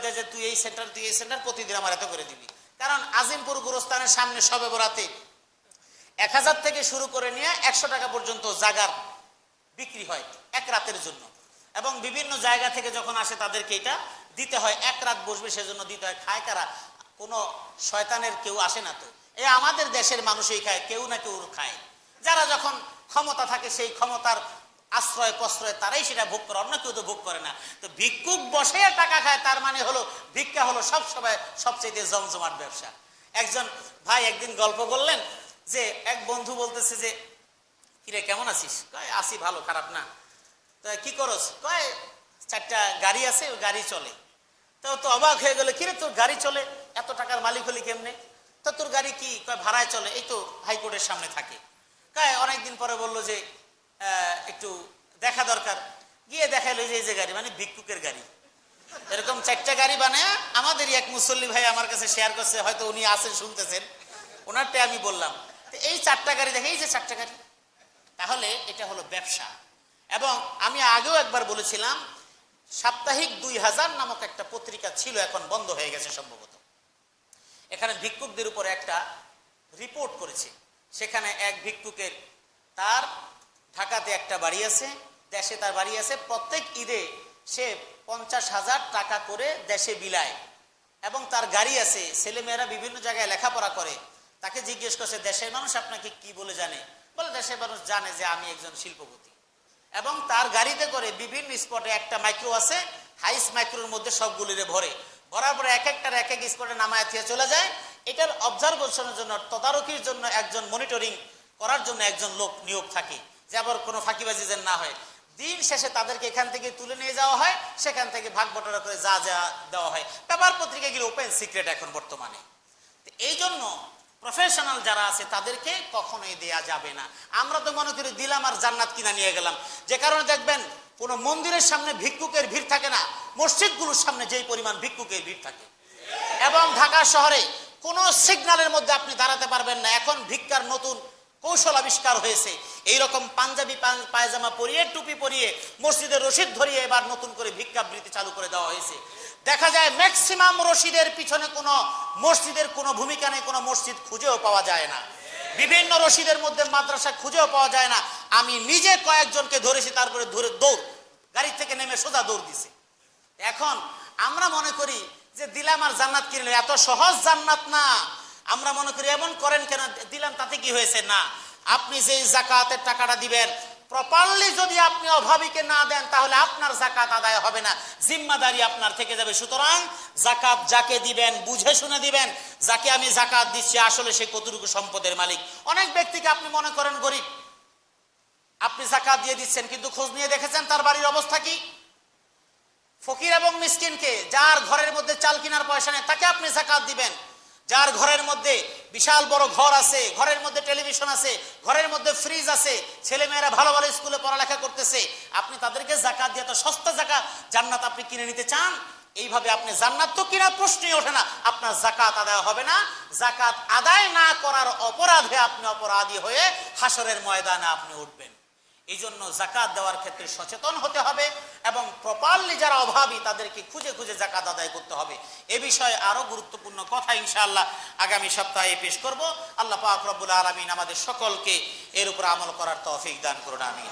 দেয়, যে তুই এই সেন্টার প্রতিদিন আমার এত করে দিবি। কারণ আজিমপুর গুরুস্থানের সামনে শবে বরাতে 1000 থেকে শুরু করে নিয়ে 100 টাকা পর্যন্ত জাগার বিক্রি হয় এক রাতের জন্য, এবং বিভিন্ন জায়গা থেকে যখন আসে তাদেরকে এটা দিতে হয়। 1 রাত বসবে সেজন্য দিতে হয়। খায় কারা? কোনো শয়তানের কেউ আসে না তো, এই আমাদের দেশের মানুষই খায়, কেউ না কেউ খায়। যারা যখন ক্ষমতা থাকে, সেই ক্ষমতার আশ্রয় প্রশ্রয় তারাই সেটা ভোগ করে, অন্য কেউ তো ভোগ করে না। তো ভিক্ষুক বসে টাকা খায়, তার মানে হলো ভিক্ষা হলো সবচেয়ে জমজমাট ব্যবসা। একজন ভাই একদিন গল্প বললেন যে, এক বন্ধু বলতেছে যে, কিরে কেমন আছিস? কয় আছি ভালো, খারাপ না। তো কি করস? কয় 4টা গাড়ি আছে, ওই গাড়ি চলে। তো অবাক হয়ে গেল, কিরে তোর গাড়ি চলে, এত টাকার মালিক হলি কেমনে? তো তোর গাড়ি কি? কয় ভাড়ায় চলে, এই তো হাইকোর্টের সামনে থাকে। কয় অনেকদিন পরে বললো যে একটু দেখা দরকার, গিয়ে দেখাইলো যে এই যে গাড়ি, মানে ভিক্ষুকের গাড়ি। এরকম 4টা গাড়ি বানায় আমাদেরই এক মুসল্লি ভাই আমার কাছে শেয়ার করছে, হয়তো উনি আছেন শুনতেছেন, ওনারটা আমি বললাম। এই 4টা গাড়ি দেখে, এই যে 4টা গাড়ি, তাহলে এটা হলো ব্যবসা। এবং আমি আগেও একবার বলেছিলাম, সাপ্তাহিক 2000 নামক একটা পত্রিকা ছিল, এখন বন্ধ হয়ে গেছে সম্ভবত। এখানে ভিক্ষুকদের উপরে একটা রিপোর্ট করেছে। সেখানে এক ভিক্ষুকের, তার ঢাকাতে একটা বাড়ি আছে, দেশে তার বাড়ি আছে, প্রত্যেক ঈদে সে 50,000 টাকা করে দেশে বিলায়, এবং তার গাড়ি আছে, ছেলেমেয়েরা বিভিন্ন জায়গায় লেখাপড়া করে। তাকে জিজ্ঞেস করছে, দেশের মানুষ আপনাকে কি বলে জানে? বলে, দেশের মানুষ জানে যে আমি একজন শিল্পপতি। এবং তার গাড়িতে করে বিভিন্ন স্পটে, একটা মাইক্রো আছে, হাইস মাইক্রোর মধ্যে সবগুলিরে ভরার পরে এক এক স্পটে নামায় দিয়ে চলে যায়। এটার অবজারভেশনের জন্য, তদারকির জন্য, একজন মনিটরিং করার জন্য একজন লোক নিয়োগ থাকে, যে আবার কোনো ফাঁকিবাজি যেন না হয়। দিন শেষে তাদেরকে এখান থেকে তুলে নিয়ে যাওয়া হয়, সেখান থেকে ভাগ বটরা করে যা যা দেওয়া হয়। পেপার পত্রিকাগুলো ওপেন সিক্রেট এখন বর্তমানে। এই জন্য প্রফেশনাল যারা আছে তাদেরকে কখনোই দেয়া যাবে না। আমরা তো মনে করি দিলাম আর জান্নাত কিনা নিয়ে গেলাম, যে কারণে দেখবেন কোনো মন্দিরের সামনে ভিক্ষুকের ভিড় থাকে না, মসজিদগুলোর সামনে যেই পরিমাণ ভিক্ষুকের ভিড় থাকে। এবং ঢাকা শহরে কোনো সিগন্যালের মধ্যে আপনি দাঁড়াতে পারবেন না। এখন ভিক্ষার নতুন কৌশল আবিষ্কার হয়েছে, এইরকম পাঞ্জাবি পায়জামা পরিয়ে, টুপি পরিয়ে, মসজিদের রশিদ ধরিয়ে এবার নতুন করে ভিক্ষাবৃত্তি চালু করে দেওয়া হয়েছে। দেখা যায় ম্যাক্সিমাম রশিদের পিছনে কোনো মসজিদের কোনো ভূমিকা নেই, কোনো মসজিদ খুঁজেও পাওয়া যায় না। বিভিন্ন রশিদের মধ্যে মাদ্রাসা খুঁজেও পাওয়া যায় না। আমি নিজে কয়েকজনকে ধরেছি, তারপরে ধরে দৌড়, গাড়ি থেকে নেমে সোজা দৌড় দিছে। এখন আমরা মনে করি যে দিলাম আর জান্নাত কিনলে, এত সহজ জান্নাত না। আমরা মনে করি এমন করেন কেন, দিলাম তাতে কি হয়েছে? না, আপনি যে জাকাতের টাকাটা দিবেন, প্রপারলি যদি আপনি অভাবীকে না দেন, তাহলে আপনার জাকাত আদায় হবে না, জিম্মাদারি আপনার থেকে যাবে। সুতরাং জাকাত যাকে দিবেন বুঝে শুনে দিবেন। যাকে আমি জাকাত দিচ্ছি আসলে সে কতটুকু সম্পদের মালিক। অনেক ব্যক্তিকে আপনি মনে করেন গরিব, আপনি যাকাত দিয়ে দিচ্ছেন, কিন্তু খোঁজ নিয়ে দেখেছেন তার বাড়ির অবস্থা কি? ফকির এবং মিসকিনকে, যার ঘরের মধ্যে চাল কেনার পয়সা নেই তাকে আপনি যাকাত দিবেন। যার ঘরের মধ্যে বিশাল বড় ঘর আছে, ঘরের মধ্যে টেলিভিশন আছে, ঘরের মধ্যে ফ্রিজ আছে, ছেলেমেয়েরা ভালো ভালো স্কুলে পড়ালেখা করতেছে, আপনি তাদেরকে যাকাত দিয়ে, তো সস্তা যাকাত জান্নাত আপনি কিনে নিতে চান? এইভাবে আপনি জান্নাত তো কেনার প্রশ্নই ওঠে না, আপনার যাকাত আদায় হবে না। যাকাত আদায় না করার অপরাধে আপনি অপরাধী হয়ে হাসরের ময়দানে আপনি উঠবেন। এই জন্য যাকাত দেওয়ার ক্ষেত্রে সচেতন হতে হবে এবং প্রপারলি যারা অভাবী তাদেরকে খুঁজে খুঁজে যাকাত আদায় করতে হবে। এ বিষয়ে আরো গুরুত্বপূর্ণ কথা ইনশাআল্লাহ আগামী সপ্তাহে পেশ করব। আল্লাহ পাক রব্বুল আলামিন আমাদের সকলকে এর উপর আমল করার তৌফিক দান করুন, আমিন।